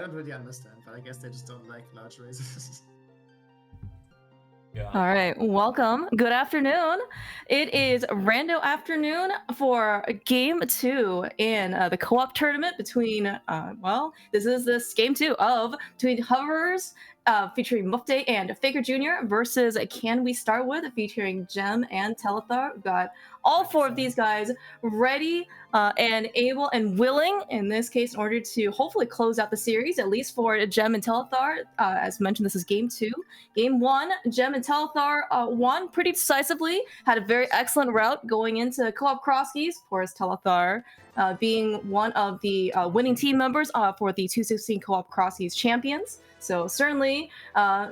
don't really understand, but I guess they just don't like large races. Yeah. All right, welcome. Good afternoon. It is rando afternoon for game 2 in the co-op tournament between, this is game 2 of between Hovers featuring Mufte and Faker Jr. versus Can We Start With featuring Gem and Telethar. We've got all 4 of these guys ready and able and willing, in this case, in order to hopefully close out the series, at least for Gem and Telethar. As mentioned, this is game 2. Game 1, Gem and Telethar won pretty decisively, had a very excellent route going into co-op cross-keys. Of course, Telethar being one of the winning team members for the 216 co-op cross-keys champions. So certainly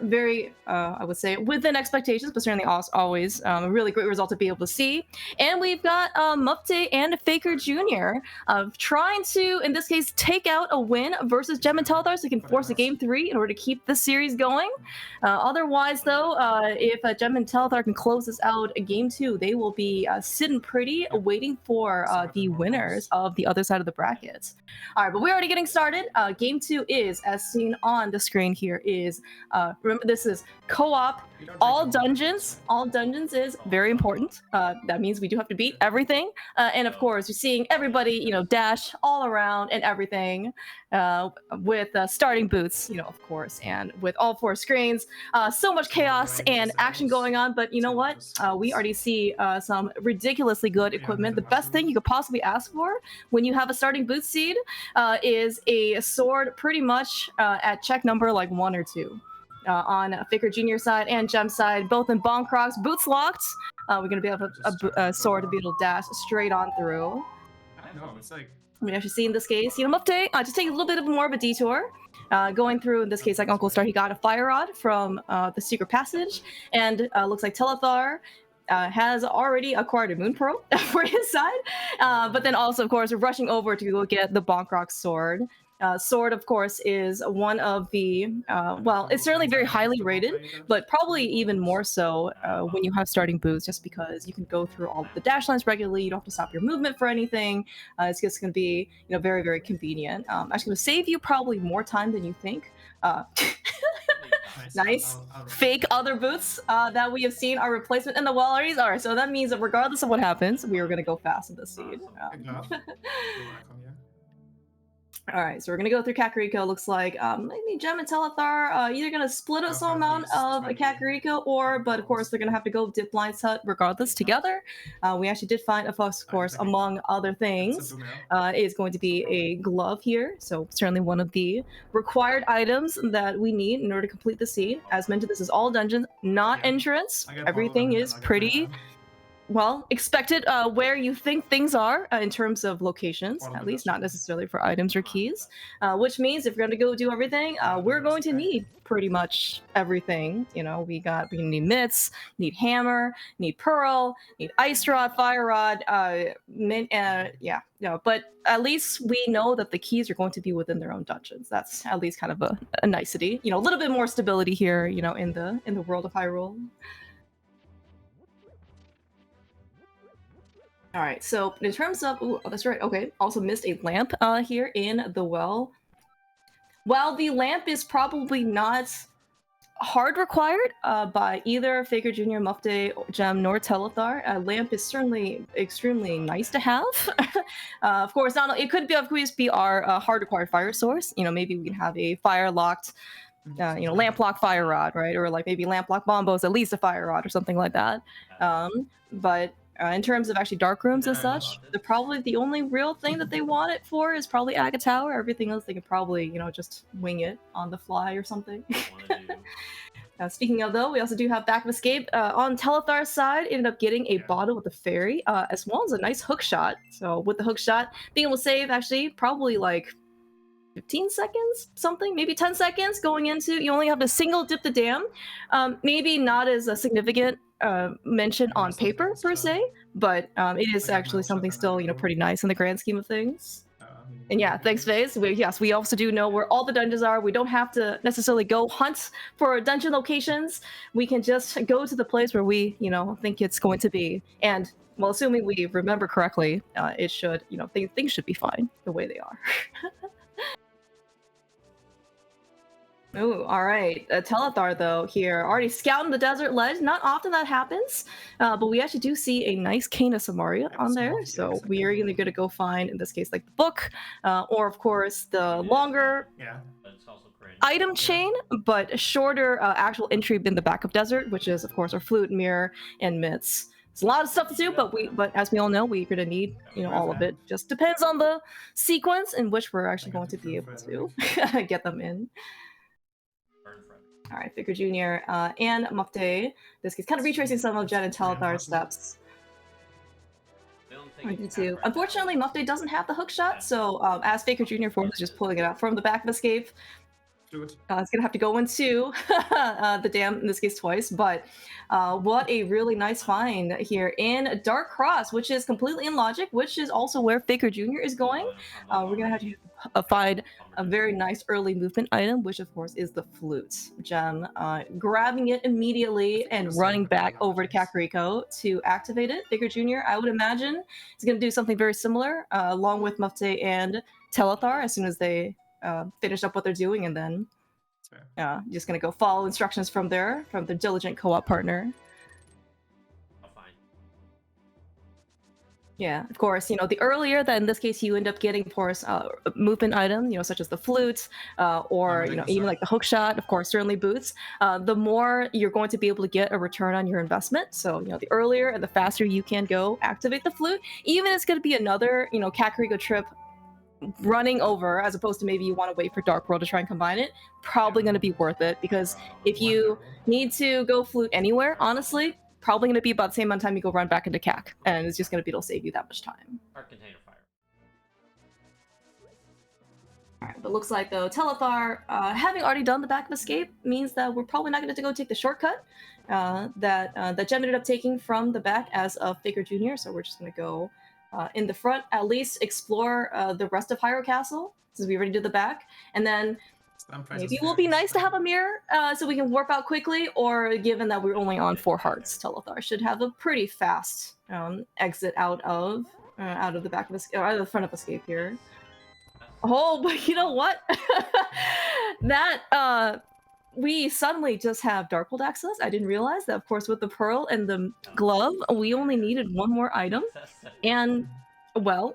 very, I would say, within expectations, but certainly always a really great result to be able to see. And we've got Mufte and Faker Jr. Trying to, in this case, take out a win versus Gem and Telethar so they can force a game 3 in order to keep this series going. Otherwise, though, if Gem and Telethar can close this out game 2, they will be sitting pretty, waiting for the winners of the other side of the brackets. All right, but we're already getting started. Game 2 is, as seen on the screen here, is remember, this is co-op. All dungeons is very important. That means we do have to beat everything, and of course, you're seeing everybody, dash all around and everything, with starting boots, of course, and with all 4 screens. So much chaos and action going on, but you know what? We already see some ridiculously good equipment. The best thing you could possibly ask for when you have a starting boot seed is a sword pretty much at check number like 1 or 2. On Faker Jr. side and Gem side, both in Bonk Crocs, boots locked. We're going to be able to a sword to be able to dash straight on through. I know, it's like... We actually see in this case, Mufte just take a little bit more of a detour. Going through, in this case, like Uncle Star, he got a fire rod from the secret passage, and looks like Telethar has already acquired a Moon Pearl for his side, but then also, of course, rushing over to go get the Bonk Rock sword. Sword, of course, is one of the, it's certainly very highly rated, but probably even more so when you have starting boots, just because you can go through all the dash lines regularly, you don't have to stop your movement for anything. It's just going to be, very, very convenient. Actually going to save you probably more time than you think. Nice. Fake other boots that we have seen are replacement in the Wallaries. All right, so that means that regardless of what happens, we are going to go fast in this seed. All right, so we're going to go through Kakariko. Looks like maybe Gem and Telethar are either going to split up some amount of Kakariko, but of course they're going to have to go dip Blind's Hut regardless together. We actually did find, of course, among other things, is going to be a glove here. So certainly one of the required items that we need in order to complete the seed. As mentioned, this is all dungeons, not entrance. Everything is pretty... expected where you think things are in terms of locations, at least not necessarily for items or keys, which means if you're going to go do everything, we're going to need pretty much everything. We need mitts, need hammer, need pearl, need ice rod, fire rod, but at least we know that the keys are going to be within their own dungeons. That's at least kind of a nicety, a little bit more stability here, in the world of Hyrule. All right, so in terms of, that's right, okay, also missed a lamp here in the well. While the lamp is probably not hard required by either Faker Jr., Mufte, Gem, nor Telethar, a lamp is certainly extremely nice to have. Of course, it could be our hard required fire source. Maybe we can have a fire-locked, lamp lock fire rod, right? Or like maybe lamp lock bombos, at least a fire rod or something like that. But in terms of actually dark rooms and such, probably the only real thing that they want it for is probably Aga Tower. Everything else they could probably, just wing it on the fly or something. Speaking of, though, we also do have Back of Escape. On Telethar's side, ended up getting a bottle with a fairy, as well as a nice hook shot. So with the hook shot, being able to save actually probably like 15 seconds, something, maybe 10 seconds going into, you only have to single dip the dam. Maybe not as a significant mention on paper per se, but it is actually something still, pretty nice in the grand scheme of things. And yeah, thanks, Faze. We also do know where all the dungeons are. We don't have to necessarily go hunt for dungeon locations. We can just go to the place where we, think it's going to be. And, well, assuming we remember correctly, it should, things should be fine the way they are. Ooh, all right. Telethar, though, here, already scouting the desert ledge. Not often that happens, but we actually do see a nice cane of Samaria on there. So we are either going to go find, in this case, like the book, or, of course, the longer It's also great. item chain, but shorter actual entry in the back of desert, which is, of course, our flute, mirror, and mitts. It's a lot of stuff to do, but as we all know, we're gonna need all of it. Just depends on the sequence in which we're actually going to be able to get them in. All right, Faker Jr. And Mukde. This is kind of retracing some of Jen and Telethar's steps. Unfortunately, Mukde doesn't have the hook shot, so as Faker Jr. is just pulling it out from the back of escape. It's gonna have to go into the dam, in this case twice, but what a really nice find here in Dark Cross, which is completely in logic, which is also where Faker Jr. is going. We're gonna have to find a very nice early movement item, which of course is the flute gem. Grabbing it immediately and running back over to Kakariko to activate it. Faker Jr., I would imagine, is gonna do something very similar, along with Mufte and Telethar as soon as they finish up what they're doing, and then just gonna go follow instructions from the diligent co-op partner. Yeah, of course, the earlier that in this case you end up getting, of course, movement item, such as the flute, or even like the hook shot, of course, certainly boots, the more you're going to be able to get a return on your investment. So, the earlier and the faster you can go activate the flute, even if it's going to be another, Kakariko trip running over, as opposed to maybe you want to wait for Dark World to try and combine it, probably going to be worth it, because if you need to go flute anywhere, honestly, probably going to be about the same amount of time you go run back into CAC, and it's just going to be able to save you that much time. Our container fire. Alright, but looks like though Telethar, having already done the back of escape, means that we're probably not going to go take the shortcut that Gem ended up taking from the back as a Faker Jr., so we're just going to go in the front, at least explore the rest of Hyro Castle, since we already did the back, and then maybe it will be nice to have a mirror so we can warp out quickly, or given that we're only on 4 hearts, Telethar should have a pretty fast exit out of the back of out of the front of escape here. Oh, but you know what? That we suddenly just have Darkhold access. I didn't realize that, of course, with the pearl and the glove, we only needed 1 more item. And, well,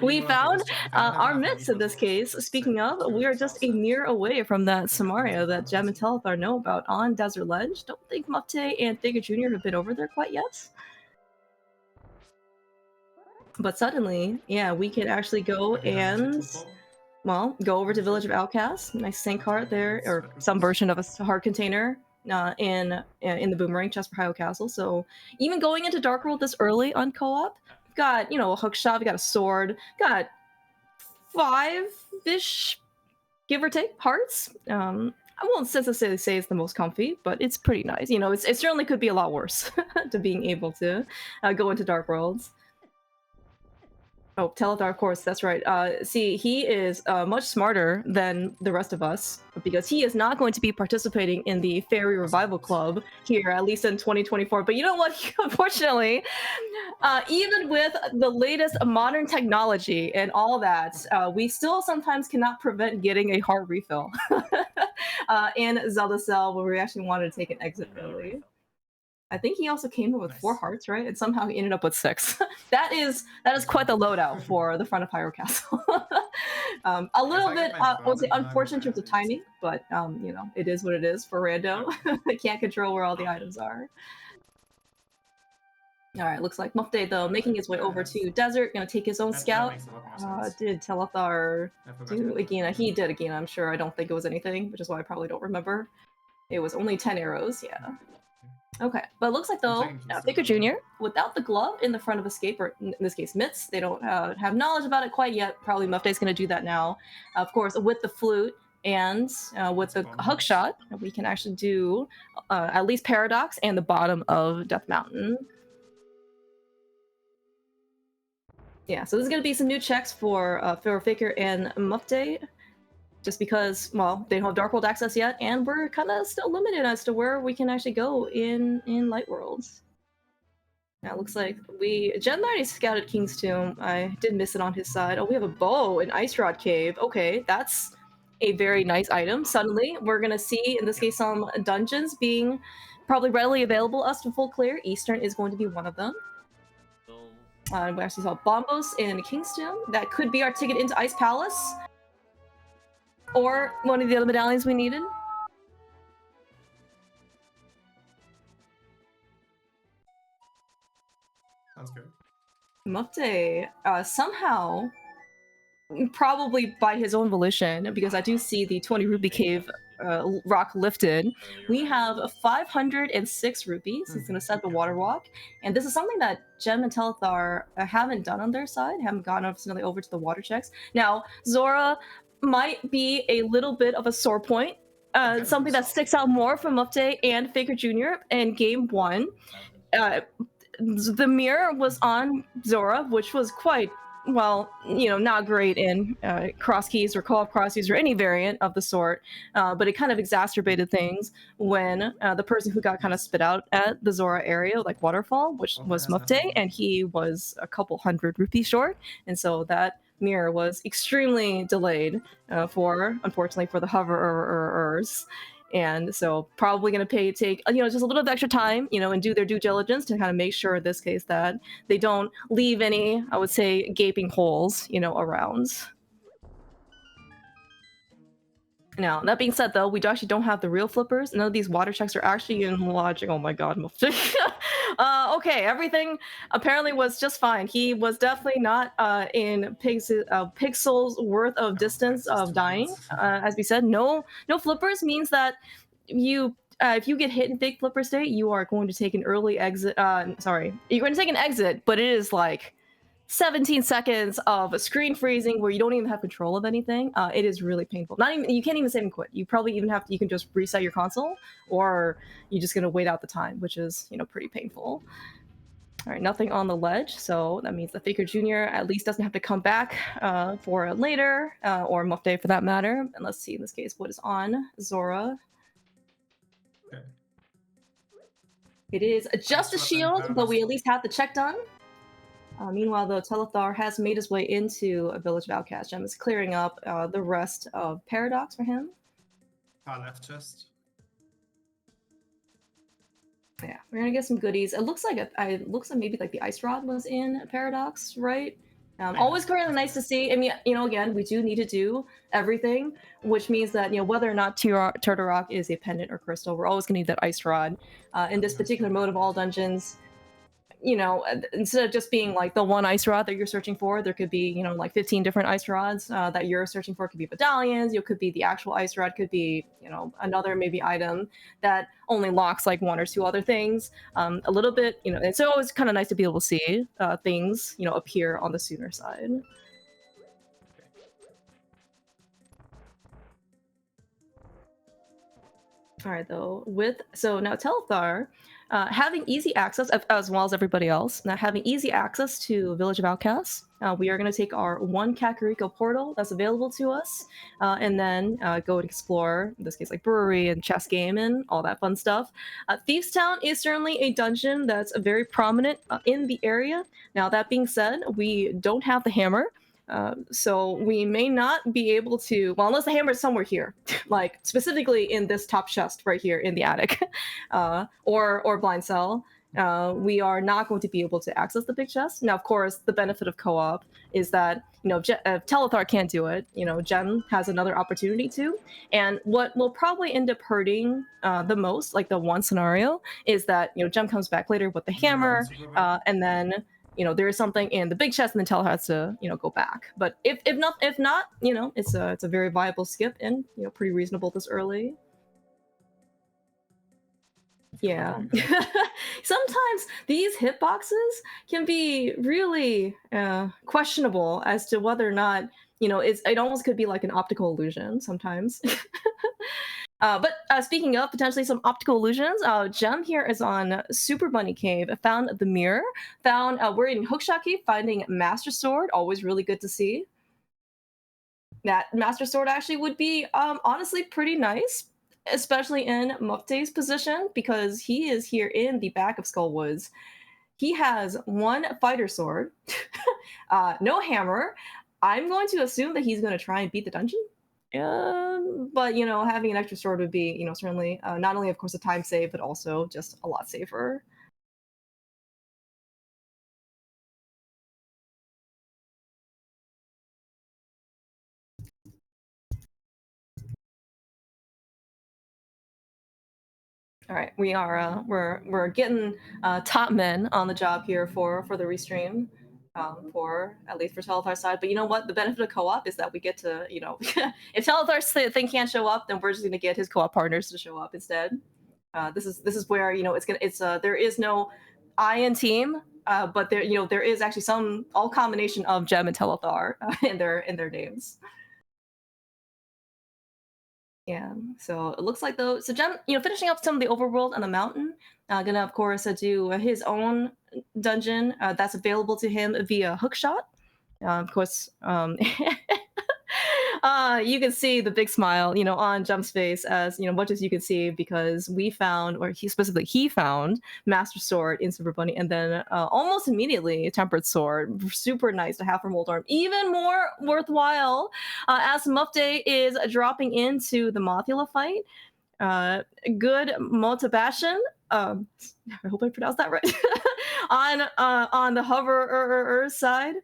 we found our mitts in this case. Speaking of, we are just a mirror away from that Samaria that Gem and Telethar know about on Desert Ledge. Don't think Mupte and Faker Jr. have been over there quite yet. But suddenly, yeah, we can actually go and, well, go over to Village of Outcasts. Nice sink heart there, or some version of a heart container in the boomerang chest for Hyro Castle. So even going into Dark World this early on co-op, we've got, a hook shot, we got a sword, got 5-ish, give or take, hearts. I won't necessarily say it's the most comfy, but it's pretty nice. It certainly could be a lot worse to being able to go into Dark Worlds. Oh, Telethar, of course, that's right. See, he is much smarter than the rest of us, because he is not going to be participating in the Fairy Revival Club here, at least in 2024. But you know what? Unfortunately, even with the latest modern technology and all that, we still sometimes cannot prevent getting a heart refill in Zelda Cell when we actually wanted to take an exit early. I think he also came in with 4 hearts, right? And somehow he ended up with 6. That is quite the loadout for the front of Hyro Castle. A little bit, I would say, unfortunate in terms of timing, but it is what it is for Rando. I can't control where all the items are. All right, looks like Mufte, though, making his way over to Desert, gonna take his own scout. Did Telethar do Agina? He did Agina, I'm sure. I don't think it was anything, which is why I probably don't remember. It was only 10 arrows, yeah. Okay, but it looks like, though, Faker Jr., without the glove in the front of escape, or in this case, mitts, they don't have knowledge about it quite yet. Probably Mufte's going to do that now. Of course, with the flute and with the hook shot, we can actually do at least Paradox and the bottom of Death Mountain. Yeah, so this is going to be some new checks for Faker and Mufte. Just because, well, they don't have Dark World access yet, and we're kind of still limited as to where we can actually go in Light Worlds. Now, it looks like Jen already scouted King's Tomb. I did miss it on his side. Oh, we have a bow in Ice Rod Cave. Okay, that's a very nice item. Suddenly, we're gonna see, in this case, some dungeons being probably readily available us to full clear. Eastern is going to be one of them. We actually saw Bombos in Kingston. That could be our ticket into Ice Palace. Or one of the other medallions we needed. Sounds good. Mufte, somehow, probably by his own volition, because I do see the 20 rupee cave rock lifted. We have 506 rupees. He's going to set the water walk. And this is something that Gem and Telethar haven't done on their side, haven't gone necessarily over to the water checks. Now, Zora might be a little bit of a sore point. Something that sticks out more from Mufte and Faker Jr. in game 1. The mirror was on Zora, which was quite, well, not great in cross keys or co-op cross keys or any variant of the sort, but it kind of exacerbated things when the person who got kind of spit out at the Zora area, like Waterfall, which was Mufte, and he was a couple hundred rupees short, and so that mirror was extremely delayed unfortunately for the hoverers. And so probably going to take just a little bit of extra time, and do their due diligence to kind of make sure in this case that they don't leave any, I would say, gaping holes, around. Now, that being said, though, we actually don't have the real flippers. None of these water checks are actually in logic. Oh my god. Okay, everything apparently was just fine. He was definitely not in pixels worth of distance of dying. As we said, no flippers means that if you get hit in fake flipper state, you are going to take an early exit. Sorry, you're going to take an exit, but it is like 17 seconds of screen freezing where you don't even have control of anything. It is really painful. You can't even save and quit. You probably even you can just reset your console, or you're just gonna wait out the time, which is pretty painful. All right, nothing on the ledge, so that means the Faker Jr. at least doesn't have to come back for it later, or Mufte for that matter. And let's see in this case what is on Zora. Okay. It is just a shield, but we at least have the check done. Meanwhile, though, Telethar has made his way into a Village of Outcast. Gem is clearing up the rest of Paradox for him. Far left chest. Yeah, we're gonna get some goodies. It looks like maybe like the Ice Rod was in Paradox, right? Always really nice to see. I mean, again, we do need to do everything, which means that whether or not Turtle Rock is a pendant or crystal, we're always gonna need that Ice Rod. In this particular mode of all dungeons, instead of just being like the one ice rod that you're searching for, there could be, like 15 different ice rods that you're searching for. It could be medallions, it could be the actual ice rod, could be, another maybe item that only locks like one or two other things. A little bit, it's always kind of nice to be able to see things, appear on the sooner side. All right, though, so now Telethar, having easy access, as well as everybody else, now having easy access to Village of Outcasts, we are going to take our one Kakariko portal that's available to us, and then go and explore, in this case, like Brewery and Chess Game and all that fun stuff. Thieves Town is certainly a dungeon that's very prominent in the area. Now, that being said, we don't have the hammer. So we may not be able to, well, unless the hammer is somewhere here, like specifically in this top chest right here in the attic, or blind cell, we are not going to be able to access the big chest. Now, of course, the benefit of co-op is that, if Telethar can't do it, Gem has another opportunity to. And what will probably end up hurting the most, like the one scenario, is that, Gem comes back later with the hammer, and then there is something in the big chest, and then Tel has to, go back. But if not, it's a very viable skip and pretty reasonable this early. Yeah. Sometimes these hitboxes can be really questionable as to whether or not it almost could be like an optical illusion sometimes. But speaking of potentially some optical illusions, Gem here is on Super Bunny Cave. Found the mirror. We're in Hookshot Cave, finding Master Sword. Always really good to see. That Master Sword actually would be honestly pretty nice, especially in Mufte's position, because he is here in the back of Skullwoods. He has one fighter sword, no hammer. I'm going to assume that he's going to try and beat the dungeon. But you know, having an extra sword would be, you know, certainly not only of course a time save, but also just a lot safer. All right, we are we're getting top men on the job here for the restream, for at least for Telethar side. But you know what? The benefit of co-op is that we get to, you know, if Telethar's thing can't show up, then we're just gonna get his co-op partners to show up instead. This is where, you know, it's there is no I in team, but there, you know, there is actually some all combination of Gem and Telethar in their names. Yeah, so it looks like though, so Jem, you know, finishing up some of the overworld on the mountain, gonna of course do his own dungeon that's available to him via hookshot. Of course, you can see the big smile, you know, on Jump's face, as you know, much as you can see, because we found, or he found Master Sword in Super Bunny, and then almost immediately Tempered Sword. Super nice to have from Moldarm. Even more worthwhile, as Mufte is dropping into the Mothula fight. Good motivation. I hope I pronounced that right. On the hover side,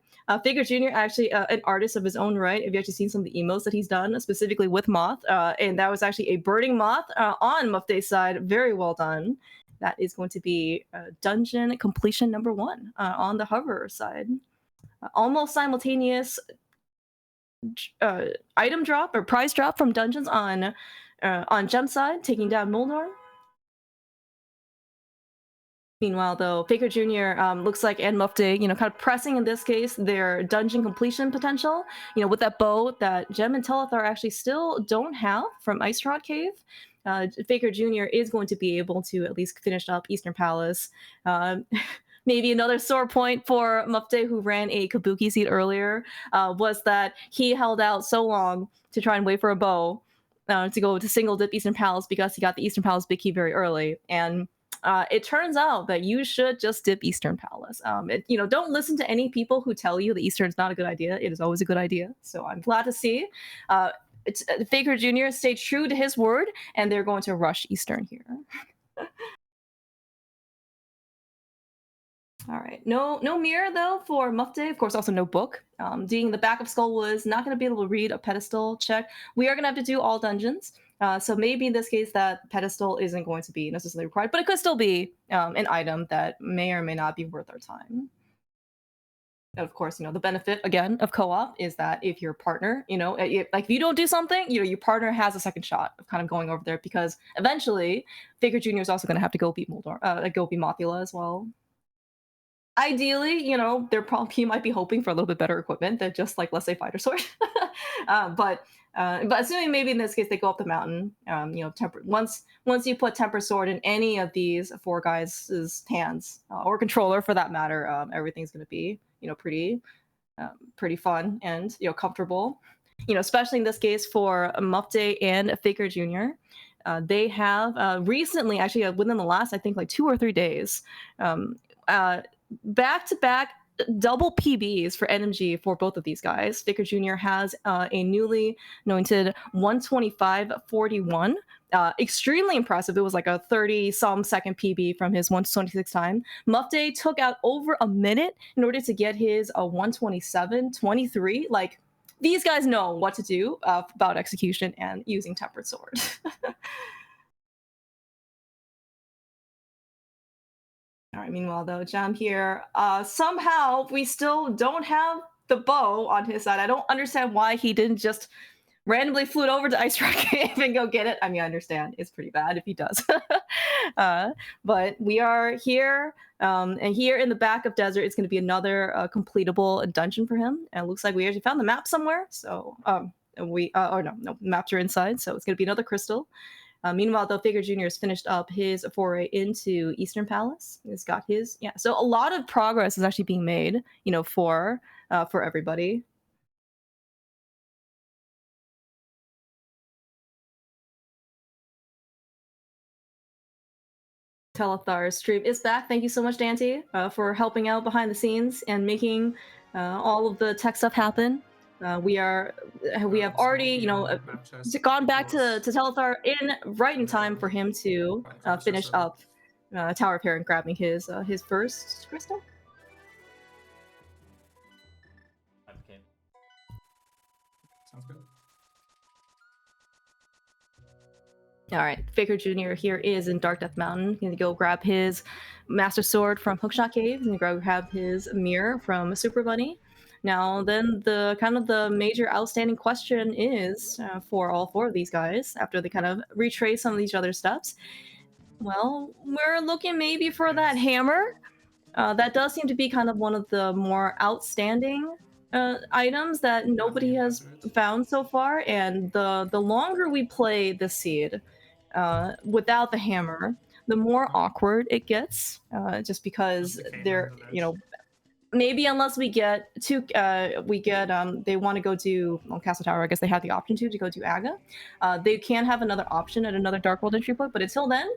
Figure Jr. actually an artist of his own right. Have you actually seen some of the emotes that he's done, specifically with Moth? And that was actually a burning moth on Mufte's side. Very well done. That is going to be dungeon completion number 1 on the hover side. Almost simultaneous item drop or prize drop from dungeons on Gem side, taking down Molnar. Meanwhile, though, Faker Jr. Looks like and Mufte, you know, kind of pressing in this case their dungeon completion potential. You know, with that bow that Gem and Telethar actually still don't have from Ice Rod Cave. Faker Jr. is going to be able to at least finish up Eastern Palace. Maybe another sore point for Mufte, who ran a Kabuki seat earlier, was that he held out so long to try and wait for a bow to go to single dip Eastern Palace because he got the Eastern Palace big key very early. And it turns out that you should just dip Eastern Palace. You know, don't listen to any people who tell you that Eastern is not a good idea. It is always a good idea. So I'm glad to see Faker Jr. stay true to his word, and they're going to rush Eastern here. All right, no mirror though for Mufte. Of course, also no book. Doing the back of Skull was not going to be able to read a pedestal check. We are going to have to do all dungeons. So maybe in this case that pedestal isn't going to be necessarily required, but it could still be an item that may or may not be worth our time. And of course, you know, the benefit again of co-op is that if your partner, you know, like if you don't do something, you know, your partner has a second shot of kind of going over there, because eventually Faker Jr. is also going to have to go beat Moldar, go beat Mothula as well. Ideally, you know, he might be hoping for a little bit better equipment than just like, let's say, Fighter Sword. But assuming maybe in this case they go up the mountain, you know, once you put Temper Sword in any of these 4 guys' hands, or controller for that matter, everything's going to be, you know, pretty fun and, you know, comfortable. You know, especially in this case for Mufte and Faker Jr. They have recently, actually within the last, I think, like 2 or 3 days, back-to-back double PBs for NMG for both of these guys. Faker Jr. has a newly anointed 125.41. Extremely impressive. It was like a 30-some second PB from his 126 time. Mufte took out over a minute in order to get his 127.23. Like, these guys know what to do about execution and using Tempered Sword. All right, meanwhile, though, Jam here, somehow we still don't have the bow on his side. I don't understand why he didn't just randomly flew over to Ice Rock Cave and go get it. I mean, I understand it's pretty bad if he does. But we are here, and here in the back of Desert, it's going to be another completable dungeon for him. And it looks like we actually found the map somewhere. So, oh no, maps are inside. So it's going to be another crystal. Meanwhile, though, Faker Jr. has finished up his foray into Eastern Palace. He's got his, yeah. So a lot of progress is actually being made, you know, for everybody. Telethar's stream is back. Thank you so much, Dante, for helping out behind the scenes and making all of the tech stuff happen. We have already, you know, gone back to Telethar right in time for him to finish up Tower of Heron, grabbing his first crystal. Okay. Sounds good. All right, Faker Jr. here is in Dark Death Mountain. He's gonna go grab his Master Sword from Hookshot Cave. He's gonna go grab his mirror from Super Bunny. Now, then the kind of the major outstanding question is for all four of these guys after they kind of retrace some of these other steps. Well, we're looking maybe for that hammer. That does seem to be kind of one of the more outstanding items that nobody has found so far. And the longer we play the seed without the hammer, the more awkward it gets. Just because they're, you know, maybe unless we get to they want to go to Castle Tower. I guess they have the option to go to Aga. They can have another option at another Dark World entry point, but until then,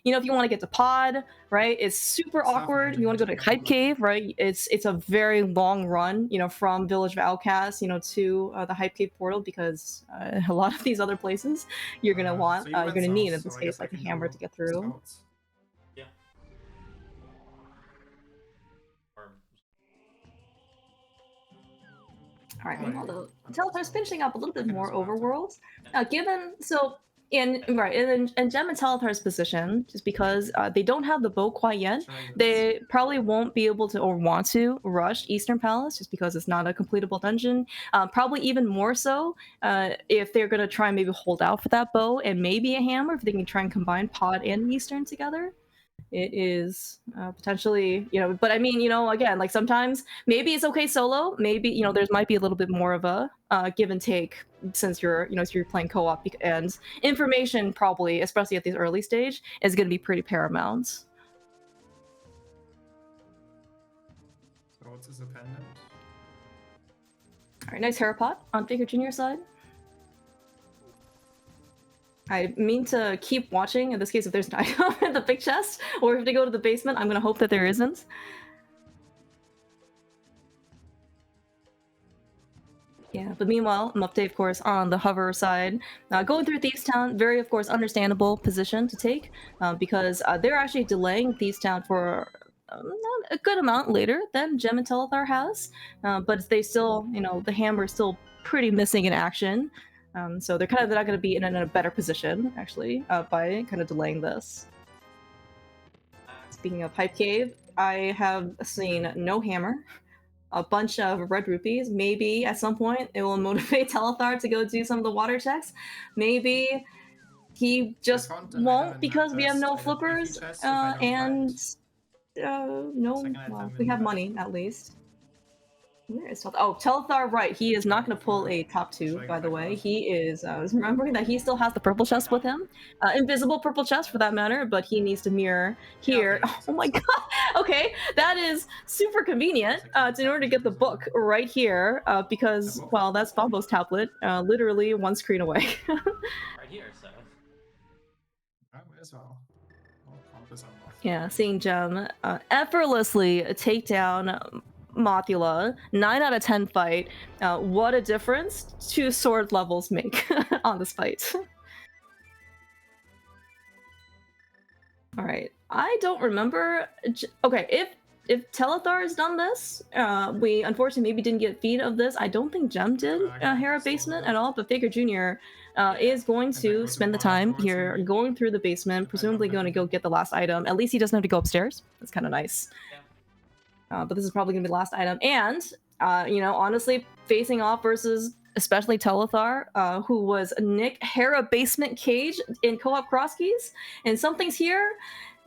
you know, if you want to get to Pod, right, it's super awkward. If you want to go to Hype Cave, right, it's a very long run, you know, from Village of Outcasts, you know, to the Hype Cave portal, because a lot of these other places you're gonna want, so you're gonna need in so this I case guess I like a can hammer do to get through. scouts. Yeah. Or All right, Oh, meanwhile, yeah. the Telethar's finishing up a little bit Okay, more that's what I overworld. Given so in Gem and Telethar's position, just because they don't have the boat quite yet, Try this. they probably won't be able to or want to rush Eastern Palace just because it's not a completable dungeon. Probably even more so if they're gonna try and maybe hold out for that bow and maybe a hammer, if they can try and combine Pod and Eastern together. It is potentially, you know, but I mean, you know, again, like sometimes maybe it's okay solo. Maybe, you know, there's might be a little bit more of a give and take since you're, you know, so you're playing co-op, and information probably, especially at this early stage, is going to be pretty paramount. So what's his appendant? All right, nice Harapot on Faker Jr. side. I mean to keep watching, in this case, if there's an item in the big chest, or if they go to the basement, I'm going to hope that there isn't. Yeah, but meanwhile, Mupte, of course, on the hover side, going through Thieves Town, very, of course, understandable position to take, because they're actually delaying Thieves Town for a good amount later than Gem and Telethar has, but they still, you know, the hammer is still pretty missing in action, so they're not going to be in a better position, actually, by kind of delaying this. Speaking of Hype Cave, I have seen no hammer. A bunch of red rupees. Maybe at some point it will motivate Telethar to go do some of the water checks. Maybe he just won't because we have no flippers and no. Well, we have money at least. Where is Telethar? Oh, Telethar, right. He is not going to pull a top two, by the way. He is remembering that he still has the purple chest with him. Invisible purple chest, for that matter, but he needs to mirror here. Yeah, okay, Oh my god! Okay, that is super convenient in order to get the book right here, because, well, that's Bombo's tablet, literally one screen away. right here, so. I might as well. Comp is unlocked. Yeah, seeing Gem effortlessly take down Mothula, 9 out of 10 fight. What a difference 2 sword levels make on this fight. All right, I don't remember. Okay, if Telethar has done this, we unfortunately maybe didn't get feed of this. I don't think Gem did Hera basement at all, but Faker Jr. Is going to spend the time here going through the basement, presumably going to go get the last item. At least he doesn't have to go upstairs. That's kind of nice. But this is probably going to be the last item. And, you know, honestly, facing off versus especially Telethar, who was Nick Hera basement cage in co-op cross keys, and something's here,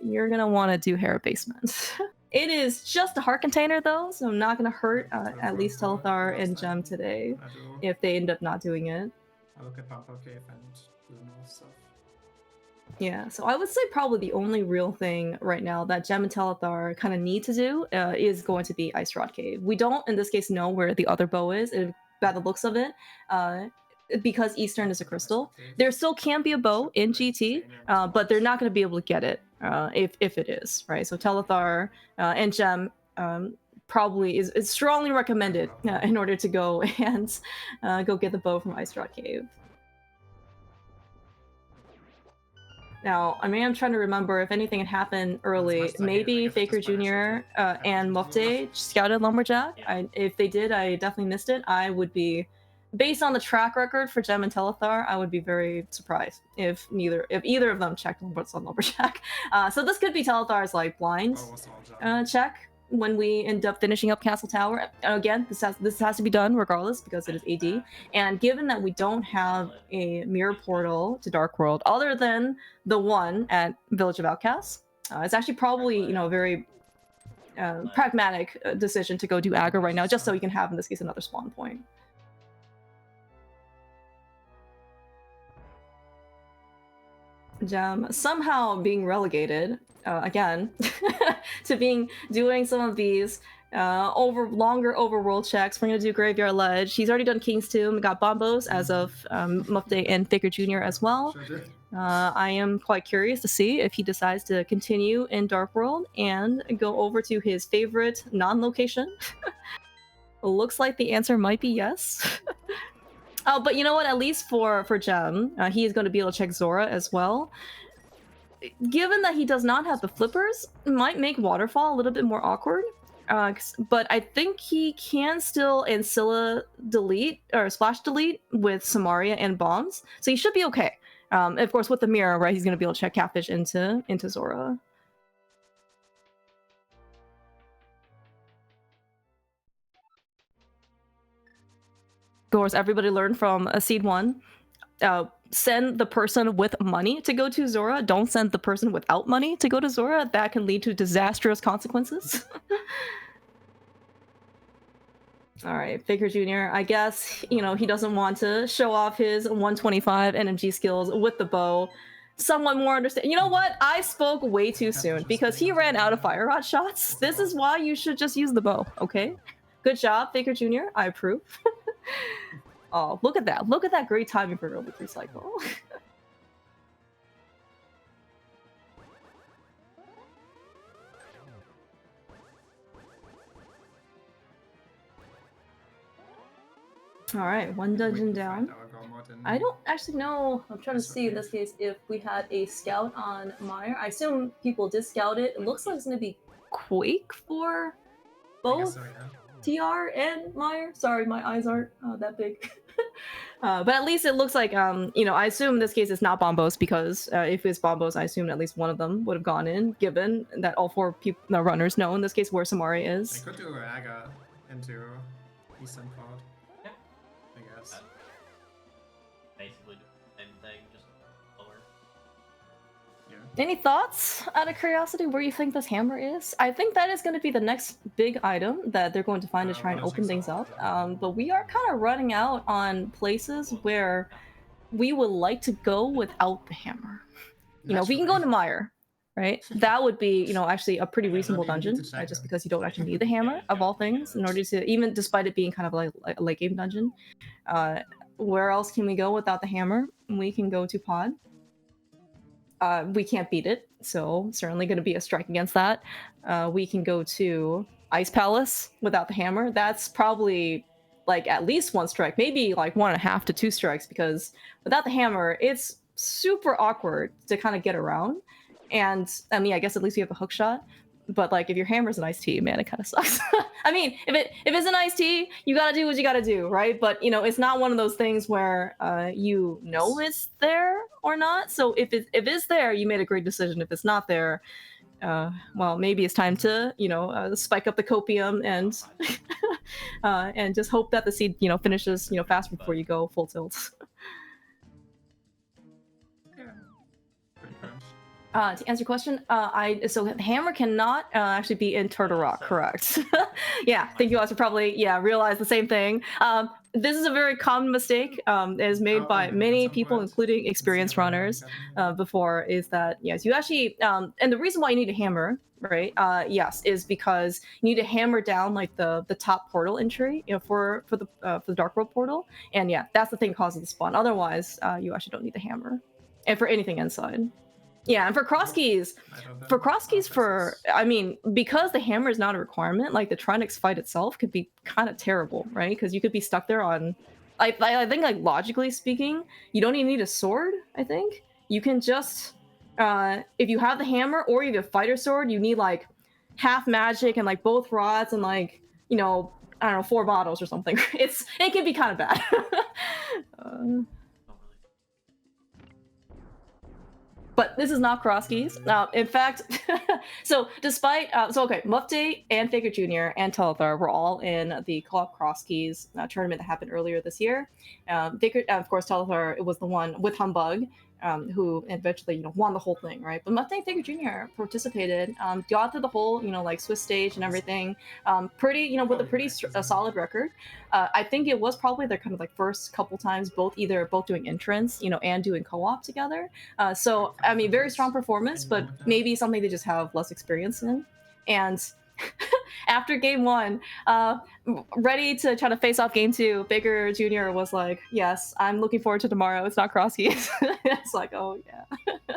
you're going to want to do Hera basement. It is just a heart container, though, so I'm not going to hurt at least Telethar and Gem today if they end up not doing it. I look at Pampo Cave and do north stuff. Yeah, so I would say probably the only real thing right now that Gem and Telethar kind of need to do is going to be Ice Rod Cave. We don't, in this case, know where the other bow is, by the looks of it, because Eastern is a crystal. There still can be a bow in GT, but they're not going to be able to get it if it is, right? So Telethar and Gem probably is strongly recommended in order to go and go get the bow from Ice Rock Cave. Now, I mean, I'm trying to remember if anything had happened early. Maybe Faker Jr. And Mufte scouted Lumberjack. Yeah. If they did, I definitely missed it. I would be, based on the track record for Gem and Telethar, I would be very surprised if either of them checked what's on Lumberjack. So this could be Telethar's like blind check when we end up finishing up Castle Tower. Again, this has to be done regardless because it is AD. And given that we don't have a mirror portal to Dark World other than the one at Village of Outcasts, it's actually probably, you know, a very pragmatic decision to go do aggro right now, just so we can have, in this case, another spawn point. Gem somehow being relegated again to doing some of these longer overworld checks. We're gonna do Graveyard Ledge. He's already done King's Tomb. We got Bombos as of Mufte and Faker Jr. as well. I am quite curious to see if he decides to continue in Dark World and go over to his favorite non-location. Looks like the answer might be yes. Oh, but you know what? At least for Gem, he is going to be able to check Zora as well. Given that he does not have the flippers, it might make Waterfall a little bit more awkward. But I think he can still Ancilla delete or splash delete with Samaria and bombs, so he should be okay. Of course, with the mirror, right? He's going to be able to check Catfish into Zora. Of course, everybody learned from Seed 1. Send the person with money to go to Zora. Don't send the person without money to go to Zora. That can lead to disastrous consequences. All right, Faker Jr. I guess, you know, he doesn't want to show off his 125 NMG skills with the bow. Somewhat more understand. You know what? I spoke way too soon because he ran out of fire rod shots. This is why you should just use the bow, okay? Good job, Faker Jr. I approve. Oh, look at that. Look at that great timing for early pre-cycle. All right, one dungeon down. I don't actually know. I'm trying to see in this case if we had a scout on Meyer. I assume people did scout it. It looks like it's going to be Quake for both TR and Meyer. Sorry, my eyes aren't that big. But at least it looks like, you know, I assume in this case it's not Bombos because if it's Bombos, I assume at least one of them would have gone in, given that all four runners know in this case where Samari is. I could do Aga into Eastern Pod. Yeah. I guess. Basically do the same thing, just lower. Yeah. Any thoughts, out of curiosity, where you think this hammer is? I think that is going to be the next big item that they're going to find to try and open things up. But we are kind of running out on places where we would like to go without the hammer. You know, we can go into Mire, right? That would be, you know, actually a pretty reasonable dungeon, just because you don't actually need the hammer, of all things, in order to, even despite it being kind of like a late game dungeon. Where else can we go without the hammer? We can go to Pod. We can't beat it, so certainly going to be a strike against that. We can go to Ice Palace without the hammer. That's probably like at least one strike, maybe like 1.5 to 2 strikes, because without the hammer, it's super awkward to kind of get around. And I mean, I guess at least we have a hook shot. But like, if your hammer's an iced tea, man, it kind of sucks. I mean, if it's an iced tea, you gotta do what you gotta do, right? But you know, it's not one of those things where you know it's there or not. So if it's there, you made a great decision. If it's not there, well, maybe it's time to, you know, spike up the copium and and just hope that the seed, you know, finishes, you know, fast before you go full tilt. To answer your question, so the hammer cannot actually be in Turtle Rock, correct? Yeah, I think you also probably realize the same thing. This is a very common mistake that is made by many people, including experienced runners. Before is that yes, you actually and the reason why you need a hammer, right? Yes, is because you need to hammer down like the top portal entry, you know, for the Dark World portal, and yeah, that's the thing that causes the spawn. Otherwise, you actually don't need the hammer, and for anything inside. Yeah, and for cross keys, I mean, because the hammer is not a requirement, like the Tronix fight itself could be kind of terrible, right? Because you could be stuck there on, I think like logically speaking, you don't even need a sword. I think you can just, if you have the hammer or you have a fighter sword, you need like half magic and like both rods and like I don't know 4 bottles or something. It can be kind of bad. But this is not cross keys. In fact, so despite okay, Mufte and Faker Jr. and Telethar were all in the co-op cross keys tournament that happened earlier this year. Faker, of course, Telethar it was the one with Humbug, who eventually won the whole thing, right? But Mufte and Faker Jr. participated, got through the whole like Swiss stage and everything, pretty with a pretty solid record. I think it was probably their kind of like first couple times both doing entrance, and doing co-op together. So I mean, very strong performance, but maybe something they just have less experience in. And after game 1, ready to try to face off game 2, Baker Jr. was like, "Yes, I'm looking forward to tomorrow. It's not cross keys." It's like, oh yeah.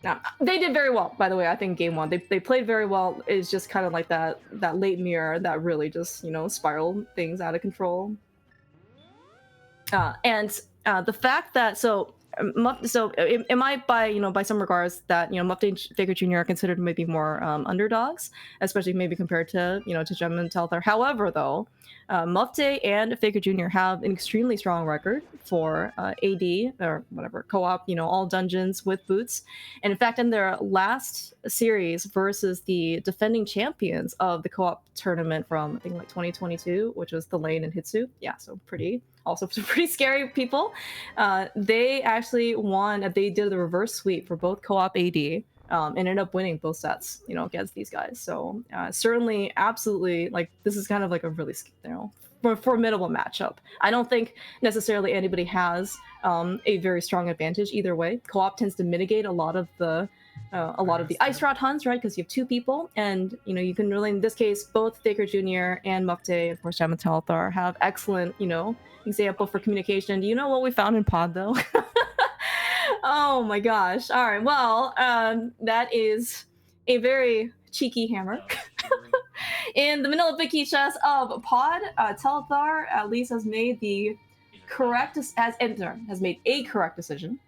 Now, they did very well, by the way. I think game 1 they played very well. It's just kind of like that late mirror that really just spiraled things out of control. And the fact that it might by some regards that Mufte and Faker Jr. are considered maybe more underdogs, especially maybe compared to to Gem and Telethar. However, though, Mufte and Faker Jr. have an extremely strong record for AD or whatever co-op, all dungeons with boots. And in fact, in their last series versus the defending champions of the co-op tournament from I think like 2022, which was the Lane and Hitsu. Yeah, so also some pretty scary people. They actually won. They did the reverse sweep for both co-op AD. And ended up winning both sets, against these guys. So certainly, absolutely, like this is kind of like a really, formidable matchup. I don't think necessarily anybody has a very strong advantage either way. Co-op tends to mitigate a lot of the ice rod hunts, right? Because you have 2 people, and you can really, in this case, both Faker Jr. and Mufte, of course, Gem and Telethar have excellent, example for communication. Do you know what we found in pod though? Oh my gosh. All right. Well, that is a very cheeky hammer. In the middle of Vicky chest of pod, Telethar at least has made the correct has made a correct decision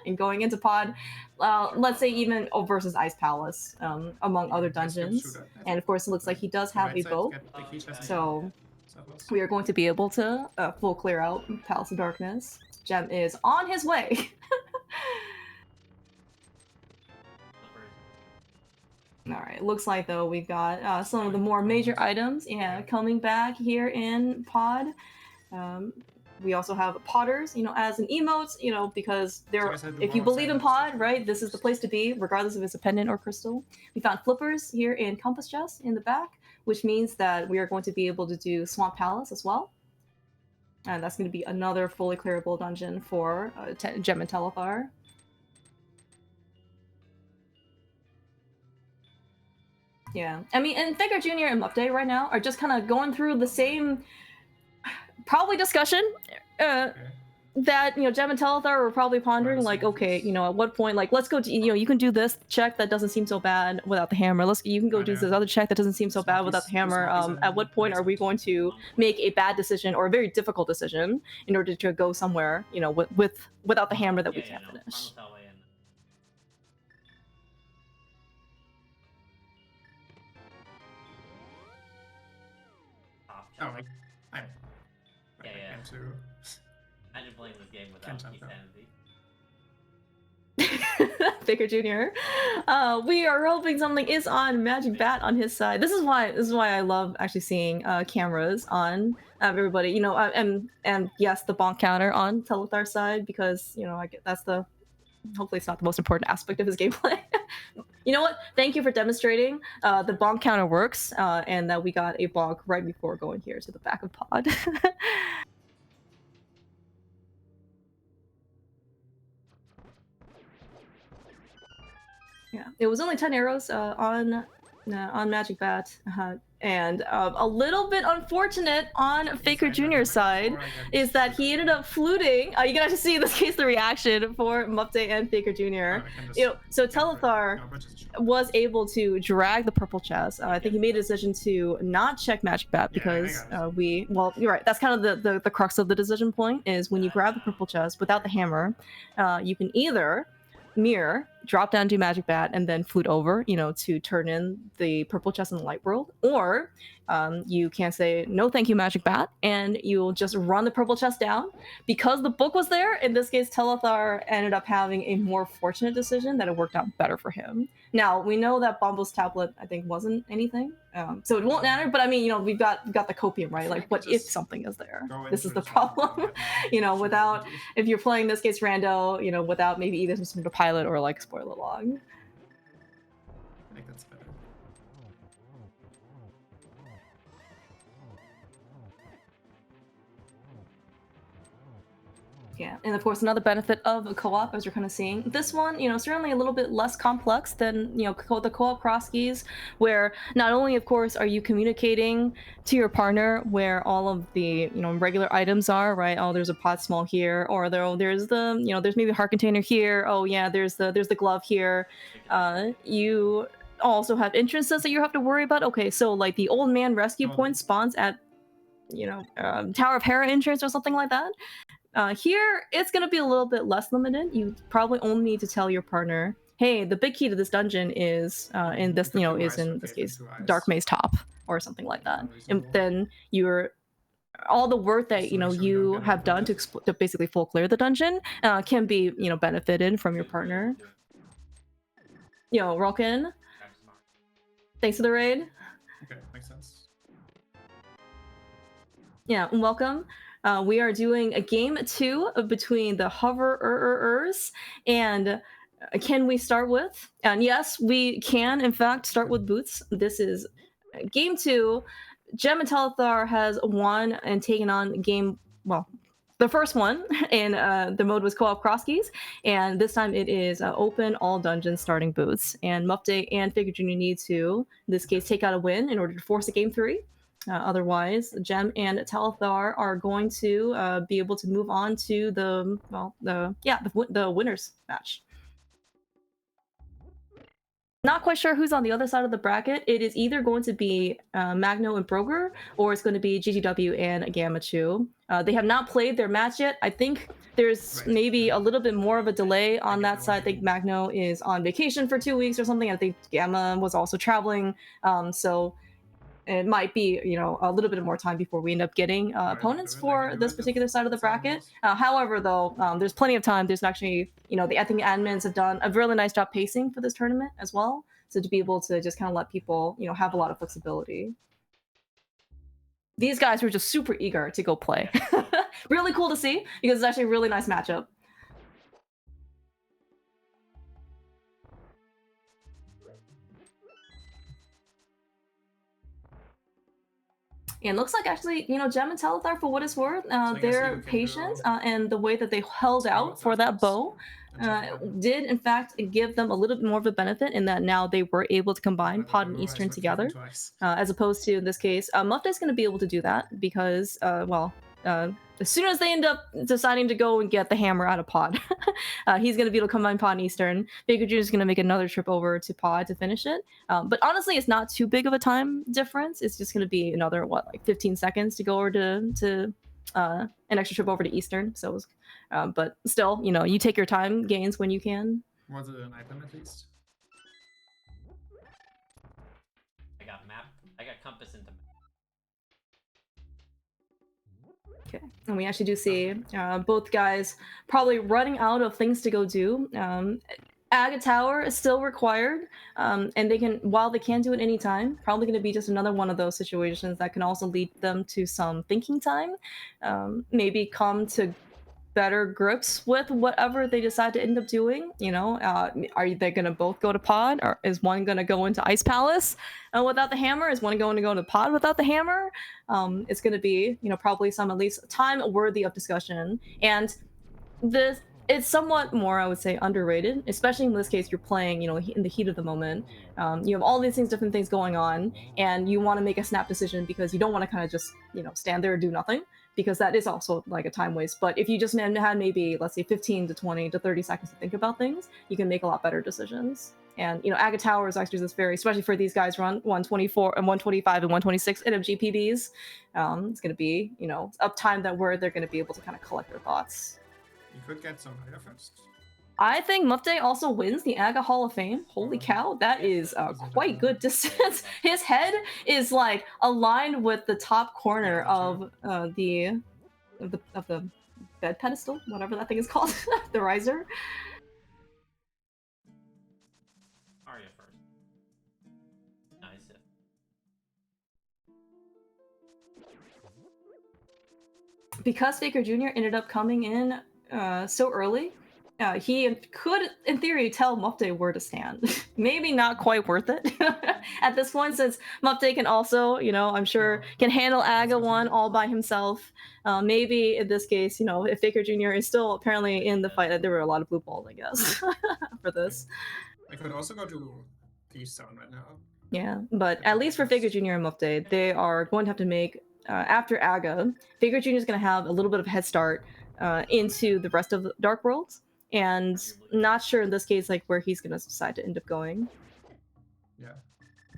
in going into pod. Let's say even versus Ice Palace, among other dungeons. And of course, it looks like he does have a bow. So we are going to be able to full clear out Palace of Darkness. Gem is on his way. All right, looks like though we've got some of the more major items coming back here in pod. We also have potters, as an emote, because if you believe in pod, right, this is the place to be, regardless if it's a pendant or crystal. We found flippers here in Compass Chest in the back, which means that we are going to be able to do Swamp Palace as well. And that's going to be another fully clearable dungeon for Gem and Telethar. Yeah, I mean, and Faker Jr. and Mufte right now are just kind of going through the same, probably discussion that Gem and Telethar were probably pondering, like, okay, at what point, like, let's go, you can do this check that doesn't seem so bad without the hammer. You can go do this other check that doesn't seem so bad without the hammer. At what point are we going to make a bad decision or a very difficult decision in order to go somewhere, without the hammer that we can't finish? Oh, like, I'm too. Imagine playing this game without sanity. Faker Jr. We are hoping something is on Magic Bat on his side. This is why I love actually seeing cameras on everybody. And yes, the bonk counter on Telethar's side, because I get that's the hopefully it's not the most important aspect of his gameplay. You know what? Thank you for demonstrating the bonk counter works, and that we got a bonk right before going here to the back of pod. Yeah, it was only 10 arrows on on Magic Bat. And a little bit unfortunate on Faker Jr.'s side is that he ended up fluting. You can actually see in this case the reaction for Mupte and Faker Jr. So Telethar was able to drag the purple chest. I think he made a decision to not check Magic Bat because well, you're right. That's kind of the crux of the decision point is when you grab the purple chest without the hammer, you can either mirror, drop down to Magic Bat, and then flute over, to turn in the purple chest in the light world, or you can say no thank you Magic Bat and you'll just run the purple chest down. Because the book was there, in this case Telethar ended up having a more fortunate decision that it worked out better for him. Now we know that Bombo's tablet I think wasn't anything, so it won't matter, but I mean, we've got the copium, right? Like, what if something is there? This is the problem. Without, if you're playing this case rando, without maybe either some sort of pilot or like spoiler log. I think that's better. Yeah, and of course another benefit of a co-op, as you're kind of seeing, this one, certainly a little bit less complex than, the co-op cross keys, where not only, of course, are you communicating to your partner where all of the, regular items are, right? Oh, there's a pot small here, or there's the, there's maybe a heart container here. Oh yeah, there's the glove here. You also have entrances that you have to worry about. Okay, so like the old man rescue point spawns at, Tower of Hera entrance or something like that. Here, it's going to be a little bit less limited. You probably only need to tell your partner, hey, the big key to this dungeon is in this, is in this case, Dark Maze Top or something like that. And then all the work that, you have done to basically full clear the dungeon can be, benefited from your partner. Yo, Rolkin, thanks for the raid. Okay, makes sense. Yeah, welcome. We are doing a game 2 between the hoverers, and can we start with? And yes, we can in fact start with boots. This is game 2. Gem and Telethar has won and taken on the first one, and the mode was co-op cross keys, and this time it is open all dungeons starting boots. And Mupte and Figure Jr. need to, in this case, take out a win in order to force a game 3. Otherwise, Gem and Telethar are going to be able to move on to the winners match. Not quite sure who's on the other side of the bracket. It is either going to be Magno and Broger, or it's going to be GGW and Gamachu. They have not played their match yet. I think there's maybe a little bit more of a delay on that side. I think Magno is on vacation for 2 weeks or something. I think Gamma was also traveling. So it might be, a little bit more time before we end up getting opponents for this particular side of the bracket. However, though, there's plenty of time. There's actually, I think admins have done a really nice job pacing for this tournament as well. So to be able to just kind of let people, have a lot of flexibility. These guys were just super eager to go play. Really cool to see, because it's actually a really nice matchup. And looks like actually, Gem and Telethar, for what it's worth, their patience and the way that they held out for that bow did in fact give them a little bit more of a benefit in that now they were able to combine Pod and Eastern together, as opposed to, in this case, Mufte's going to be able to do that because, as soon as they end up deciding to go and get the hammer out of Pod, he's going to be able to combine Pod and Eastern. Baker Jr. is going to make another trip over to Pod to finish it. But honestly, it's not too big of a time difference. It's just going to be another, 15 seconds to go over to an extra trip over to Eastern. So, but still, you take your time gains when you can. Was it an item at least? I got map. I got compass into map. Okay, and we actually do see both guys probably running out of things to go do. Aga Tower is still required, and while they can do it anytime, probably going to be just another one of those situations that can also lead them to some thinking time. Maybe come to better grips with whatever they decide to end up doing. Are they going to both go to Pod, or is one going to go into Ice Palace without the hammer? Is one going to go to Pod without the hammer? It's going to be, probably some at least time worthy of discussion. And the it's somewhat more, I would say, underrated, especially in this case. You're playing, you know, in the heat of the moment. You have all these things, different things going on, and you want to make a snap decision because you don't want to kind of just, you know, stand there and do nothing, because that is also like a time waste. But if you just had maybe, let's say, 15 to 20 to 30 seconds to think about things, you can make a lot better decisions. And you know, Aga Tower is actually this very, especially for these guys run 124 and 125 and 126 NMG PBs. It's going to be, you know, uptime that where they're going to be able to kind of collect their thoughts. You could get some Rider first. I think Mufte also wins the Aga Hall of Fame. Holy cow, that is quite good distance. His head is like aligned with the top corner of the bed pedestal, whatever that thing is called, the riser. Arya first. Nice hit. Because Faker Jr. ended up coming in so early, he could, in theory, tell Mufte where to stand. Maybe not quite worth it at this point, since Mufte can also, you know, I'm sure can handle Aga 1 all by himself. Maybe in this case, you know, if Faker Jr. is still apparently in the fight, there were a lot of blue balls, I guess, for this. I could also go to Thieves Town right now. Yeah, but at least for Faker Jr. and Mufte, they are going to have to make, after Aga, Faker Jr. is going to have a little bit of a head start into the rest of the Dark Worlds, and not sure in this case like where he's going to decide to end up going. Yeah.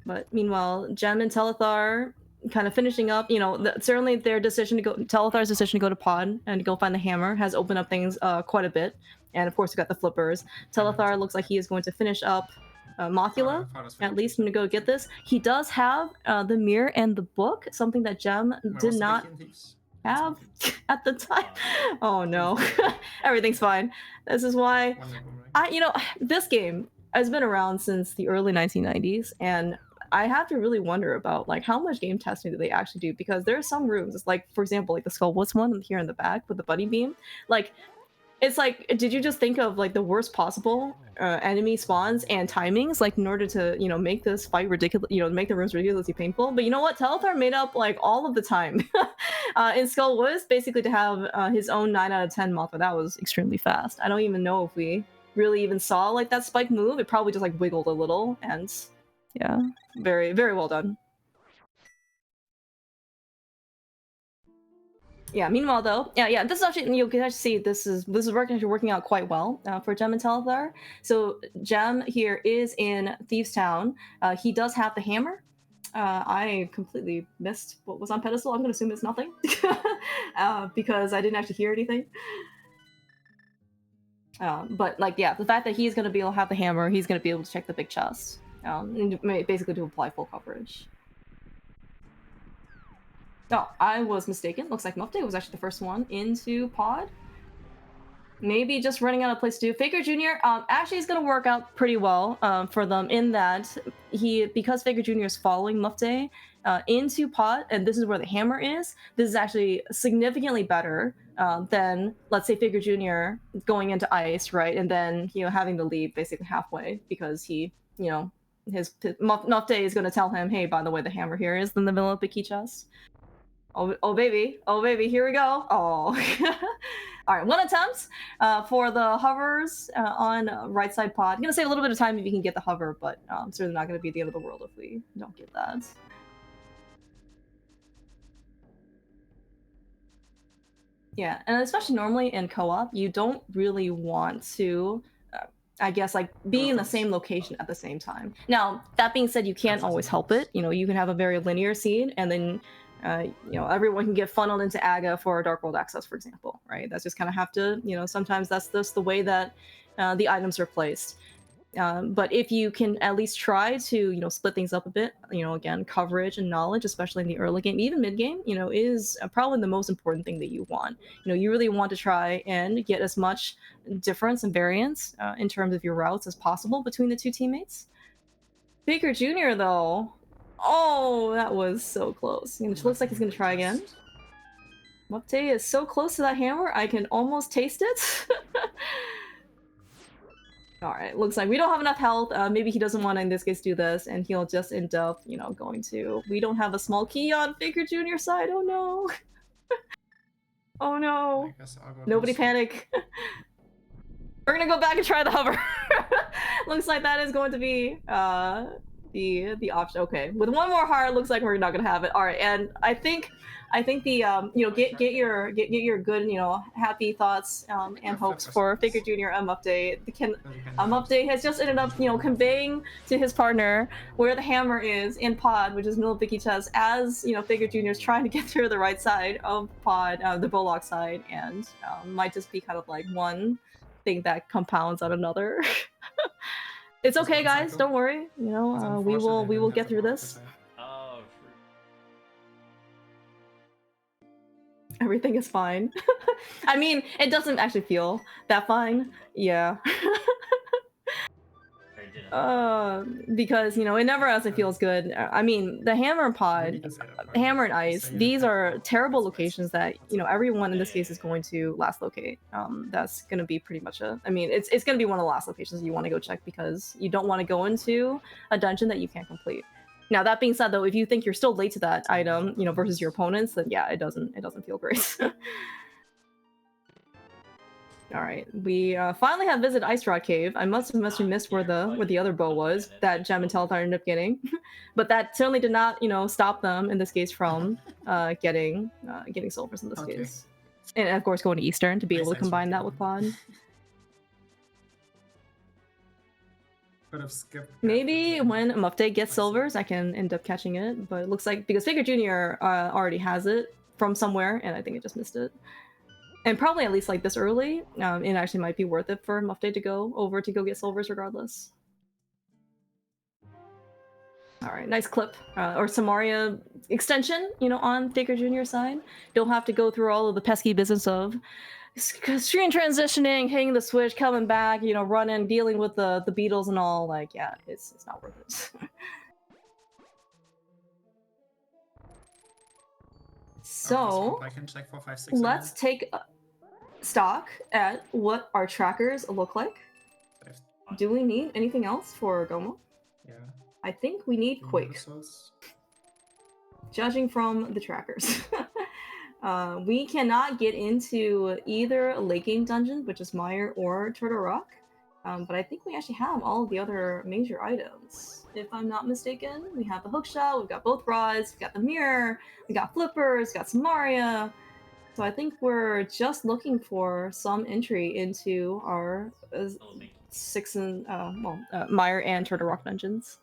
But meanwhile, Gem and Telethar kind of finishing up, you know, certainly their decision to go, Telethar's decision to go to Pod and to go find the hammer has opened up things quite a bit. And of course, we got the flippers. Telethar looks like he is going to finish up Mokula, at least I'm gonna go get this. He does have the mirror and the book, something that Gem did not have at the time. Oh no, everything's fine. This is why you know, this game has been around since the early 1990s, and I have to really wonder about like how much game testing do they actually do, because there are some rooms, like for example, like the Skullwoods one here in the back with the buddy beam, like. It's like, did you just think of like the worst possible enemy spawns and timings, like in order to, you know, make this fight ridiculous, you know, make the rooms ridiculously painful? But you know what? Telethar made up like all of the time in Skullwoods, basically to have his own 9 out of 10 Mothra. That was extremely fast. I don't even know if we really even saw like that spike move. It probably just like wiggled a little, and yeah, very, very well done. Yeah, meanwhile though, yeah, this is actually, you can actually see this is working out quite well for Gem and Telethar. So Gem here is in Thieves Town. He does have the hammer. I completely missed what was on pedestal. I'm gonna assume it's nothing because I didn't actually hear anything. But like, yeah, the fact that he's gonna be able to have the hammer, he's gonna be able to check the big chest, and basically to apply full coverage. Oh, I was mistaken. Looks like Mufte was actually the first one into Pod. Maybe just running out of place to do. Faker Jr. Actually is going to work out pretty well for them in that because Faker Jr. is following Mufte into Pod, and this is where the hammer is. This is actually significantly better than, let's say, Faker Jr. going into Ice, right, and then, you know, having to leave basically halfway because he, you know, Mufte is going to tell him, hey, by the way, the hammer here is in the middle of the key chest. Oh baby, here we go. Oh. All right, 1 attempt for the hovers on right side Pod. I'm gonna save a little bit of time if you can get the hover, but it's certainly not gonna be the end of the world if we don't get that. Yeah, and especially normally in co-op, you don't really want to, I guess, like be in the same location at the same time. Now, that being said, you can't always help it. You know, you can have a very linear scene, and then you know, everyone can get funneled into Aga for Dark World access, for example, right? That's just kind of have to, you know, sometimes that's just the way that the items are placed. But if you can at least try to, you know, split things up a bit, you know, again, coverage and knowledge, especially in the early game, even mid game, you know, is probably the most important thing that you want. You know, you really want to try and get as much difference and variance in terms of your routes as possible between the two teammates. Baker Jr. though, oh, that was so close. It looks like he's gonna try again. Mufte is so close to that hammer, I can almost taste it. Alright, looks like we don't have enough health. Maybe he doesn't want to, in this case, do this, and he'll just end up, you know, going to... We don't have a small key on Faker Jr. side, oh no! Oh no! Nobody panic! We're gonna go back and try the hover. Looks like that is going to be the option. Okay, with one more heart, looks like we're not gonna have it. All right, and I think the get your good happy thoughts and hopes for Faker Jr. update. The update has just ended up conveying to his partner where the hammer is in pod, which is middle of Vicky chest, as Faker Jr. is trying to get through the right side of pod, the Bullock side, and might just be kind of like one thing that compounds on another. It's okay, guys. Don't worry. We will get through this. Oh, Everything is fine. I mean, it doesn't actually feel that fine. Yeah. Because it never actually feels good. I mean, the hammer and pod, hammer and ice, these are terrible locations that everyone in this case is going to last locate. That's gonna be pretty much I mean, it's gonna be one of the last locations you want to go check because you don't want to go into a dungeon that you can't complete. Now that being said, though, if you think you're still late to that item, versus your opponents, then yeah, it doesn't feel great. All right, we finally have visited Ice Rod Cave. I must have missed where the other bow was that Gem and Telethar ended up getting, but that certainly did not stop them in this case from getting silvers in this case, and of course going to Eastern to be able to combine that with pod. Maybe when Mufte gets silvers, I can end up catching it, but it looks like because Faker Jr. Already has it from somewhere, and I think it just missed it. And probably at least like this early, it actually might be worth it for Mufte to go over to go get silvers regardless. All right, nice clip. Or Samaria extension, on Faker Jr.'s side. Don't have to go through all of the pesky business of screen transitioning, hitting the switch, coming back, running, dealing with the beetles and all. Like, yeah, it's not worth it. So, I can check for 5, 6 let's take stock at what our trackers look like. Do we need anything else for Gomo? Yeah. I think we need Quake. Judging from the trackers. We cannot get into either Lake Game Dungeon, which is Mire, or Turtle Rock. But I think we actually have all of the other major items. If I'm not mistaken, we have the hookshot, we've got both rods, we've got the mirror, we got flippers, got Samaria. So I think we're just looking for some entry into our 6 and Mire and Turtle Rock dungeons.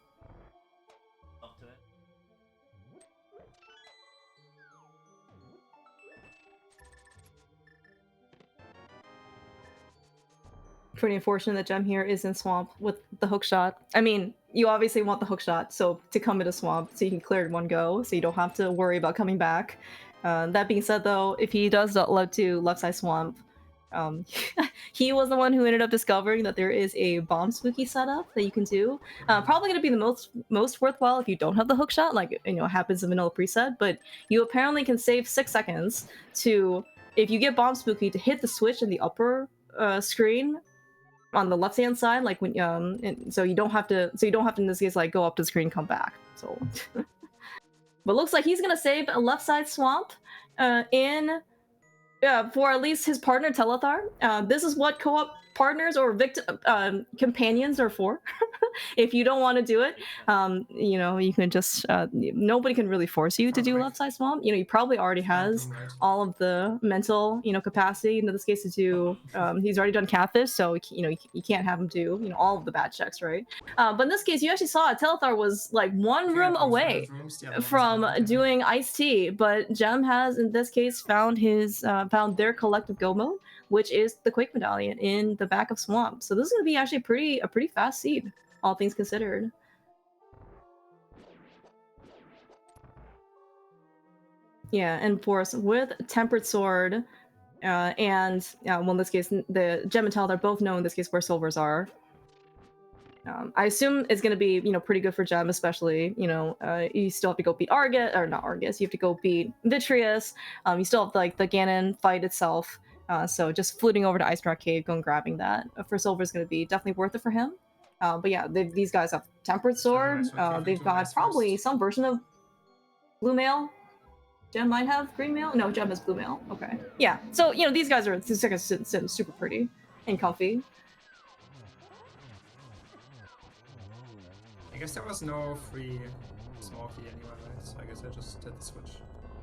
Pretty unfortunate that Gem here is in Swamp with the hookshot. I mean, you obviously want the hookshot, so to come into Swamp so you can clear it in one go, so you don't have to worry about coming back. That being said, though, if he does love to left side Swamp, he was the one who ended up discovering that there is a bomb spooky setup that you can do. Probably going to be the most worthwhile if you don't have the hookshot, like it happens in vanilla preset. But you apparently can save 6 seconds to, if you get bomb spooky, to hit the switch in the upper screen on the left hand side, like when so you don't have to in this case like go up to the screen and come back. So, but looks like he's gonna save a left side Swamp for at least his partner Telethar. This is what co-op partners or companions are for. If you don't want to do it, you can just nobody can really force you to do left side Swamp. He probably already has all of the mental capacity in this case to do. He's already done Catfish, so you can't have him do all of the bad checks, right? But in this case, you actually saw Telethar was like one room away from doing Iced Tea, but Gem has in this case found their collective go mode, which is the Quake Medallion in the back of Swamp. So this is gonna be actually a pretty fast seed, all things considered. Yeah, and of course with Tempered Sword, and well, in this case, the Gem and Telethar both know in this case where silvers are. I assume it's gonna be pretty good for Gem, especially you still have to go beat Argus, or not Argus. You have to go beat Vitreous. You still have like the Ganon fight itself. So just fluting over to Ice Rock Cave, going grabbing that for silver is going to be definitely worth it for him. But yeah, these guys have Tempered Sword. They've got probably some version of Blue Mail. Gem might have Green Mail. No, Gem has Blue Mail. Okay. Yeah. So these guys are super pretty and comfy. guess there was no free small key anyway, right? So I guess I just did the switch.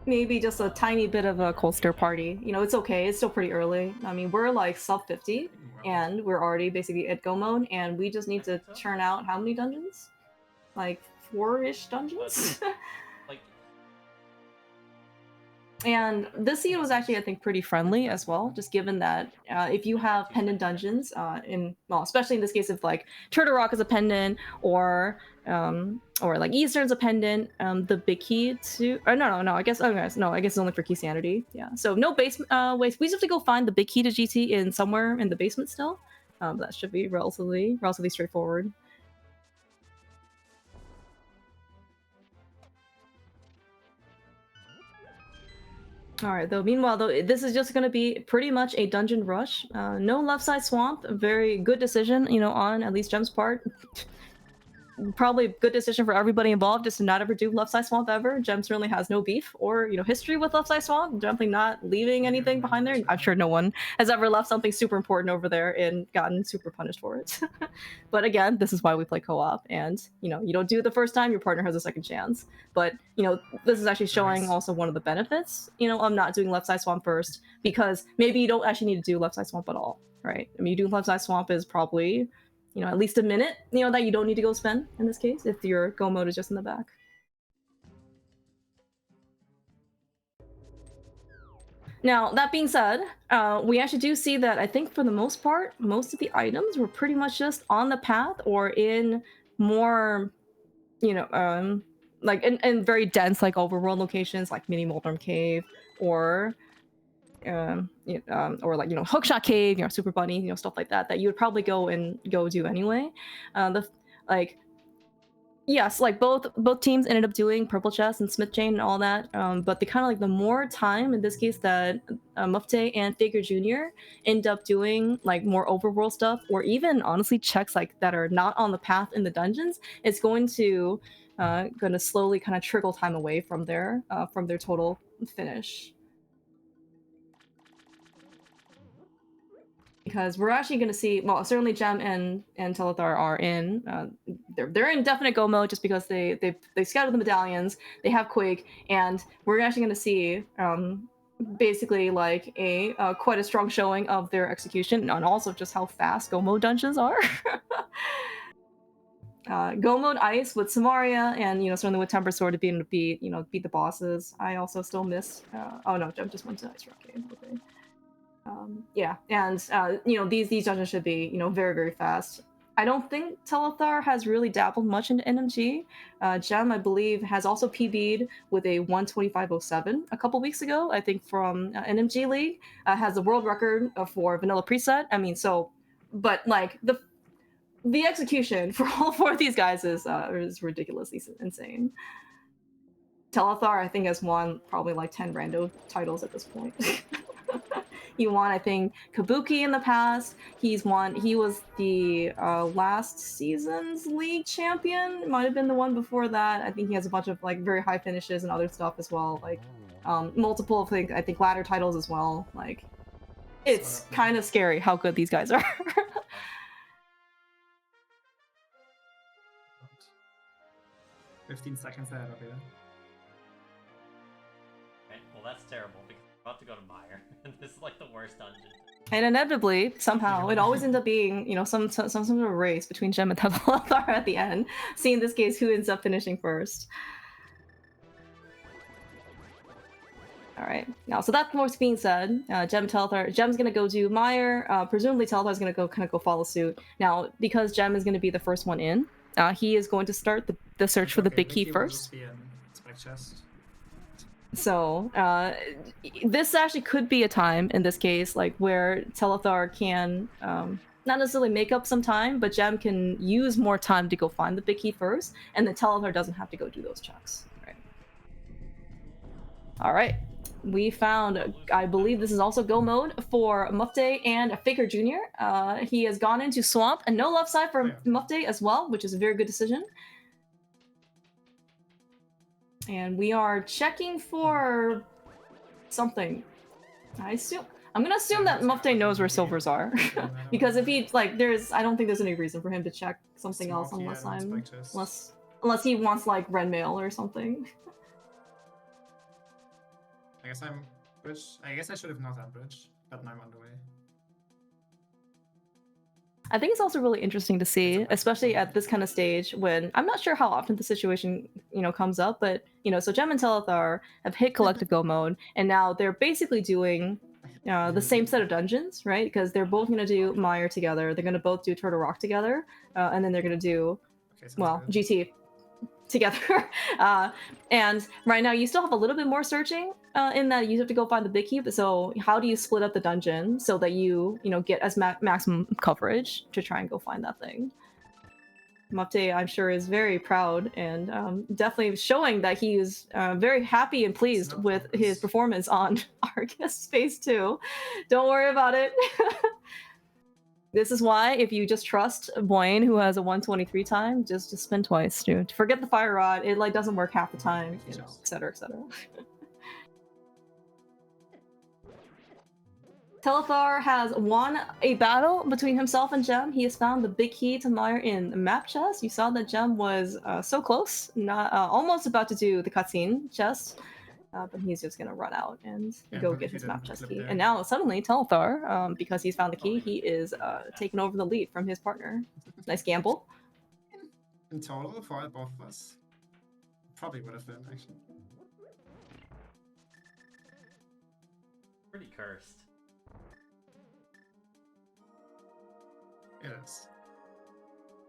Maybe just a tiny bit of a coaster party. You know, it's okay. It's still pretty early. I mean, we're like sub 50, and we're already basically at go mode, and we just need to churn out how many dungeons? Like 4-ish dungeons? Like, and this seed was actually, I think, pretty friendly as well, just given that if you have pendant dungeons, well, especially in this case of like Turtle Rock is a pendant, or like Eastern's a pendant, the big key to, or no, I guess it's only for key sanity. Yeah, so no basement waste. We just have to go find the big key to GT in somewhere in the basement still. That should be relatively straightforward. All right, though. Meanwhile, though, this is just going to be pretty much a dungeon rush. No left side swamp. A very good decision, you know, on at least Gem's part. Probably a good decision for everybody involved just to not ever do left side swamp ever. Gem certainly has no beef or, you know, history with left side swamp. Definitely not leaving anything behind there. I'm sure no one has ever left something super important over there and gotten super punished for it. But again, this is why we play co-op, and you know, you don't do it the first time, your partner has a second chance. But you know, this is actually showing also one of the benefits, you know, of not doing left side swamp first, because maybe you don't actually need to do left side swamp at all, right? I mean, you do left side swamp is probably, you know, at least a minute, you know, that you don't need to go spend in this case if your go mode is just in the back. Now, that being said, we actually do see that I think for the most part, most of the items were pretty much just on the path or in more, you know, like in very dense, like overworld locations like Mini Moldrum Cave or or like, you know, Hookshot Cave, you know, Super Bunny, you know, stuff like that you would probably go do anyway. Yes, like both teams ended up doing Purple Chest and Smith Chain and all that, but the kind of like the more time in this case that Mufte and Faker Jr. end up doing like more overworld stuff, or even honestly checks like that are not on the path in the dungeons, it's going to slowly kind of trickle time away from their total finish. Because we're actually going to see, well, certainly Gem and Telethar are in, they're in definite go mode just because they scouted the medallions, they have Quake, and we're actually going to see basically like a quite a strong showing of their execution and also just how fast go mode dungeons are. Go mode ice with Samaria and, you know, certainly with Temper Sword to be able to beat the bosses. I also still miss, oh no, Gem just went to Ice Rock Cave, okay. Yeah, and you know, these dungeons should be, you know, very, very fast. I don't think Telethar has really dabbled much into NMG. Gem, I believe, has also PB'd with a 125.07 a couple weeks ago, I think from NMG League. Has the world record for vanilla preset. I mean, so, but like the execution for all four of these guys is ridiculously insane. Telethar, I think, has won probably like 10 rando titles at this point. He won, I think, Kabuki in the past. He was the last season's league champion. It might have been the one before that. I think he has a bunch of like very high finishes and other stuff as well. Like multiple, I think ladder titles as well. Like, it's kind of scary how good these guys are. 15 seconds ahead of you. okay, well that's terrible because I'm about to go to Mire. This is like the worst dungeon. And inevitably, somehow, it always ends up being, you know, some sort of race between Gem and Telethar at the end. See, in this case, who ends up finishing first. All right. Now, so that what's being said, Gem and Telethar, Gem's gonna go do Mire. Presumably, Telethar's gonna go follow suit. Now, because Gem is gonna be the first one in, he is going to start the search for the big key first. So this actually could be a time in this case, like where Telethar can not necessarily make up some time, but Gem can use more time to go find the big key first, and then Telethar doesn't have to go do those checks. Right. All right. We found, I believe this is also go mode for Mufte and Faker Jr. He has gone into Swamp, and no left side for Mufte as well, which is a very good decision. And we are checking for something. I I'm gonna assume that Mufte knows where silvers are. Because if he, like, I don't think there's any reason for him to check something else unless unless he wants, like, red mail or something. I guess I'm bridge. I guess I should have not done bridge, but now I'm on the way. I think it's also really interesting to see, especially at this kind of stage when I'm not sure how often the situation, comes up, but, so Gem and Telethar have hit collective go mode, and now they're basically doing the same set of dungeons, right? Because they're both going to do Mire together, they're going to both do Turtle Rock together, and then they're going to do, well, good. GT together. And right now you still have a little bit more searching in that you have to go find the big keep. So how do you split up the dungeon so that you get as maximum coverage to try and go find that thing? Mupte, I'm sure, is very proud and definitely showing that he is very happy and pleased with his performance on Argus Phase 2. Don't worry about it. This is why, if you just trust Boyne, who has a 123 time, just spin twice, dude. Forget the fire rod; it doesn't work half the time, etc., etc. Telethar has won a battle between himself and Gem. He has found the big key to Mire in the map chest. You saw that Gem was so close, not almost about to do the cutscene chest. But he's just gonna run out and go get his map chest key. And now suddenly Telethar, because he's found the key, he is taking over the lead from his partner. Nice gamble. In total, for both of us, probably would have been actually. Pretty cursed. It is.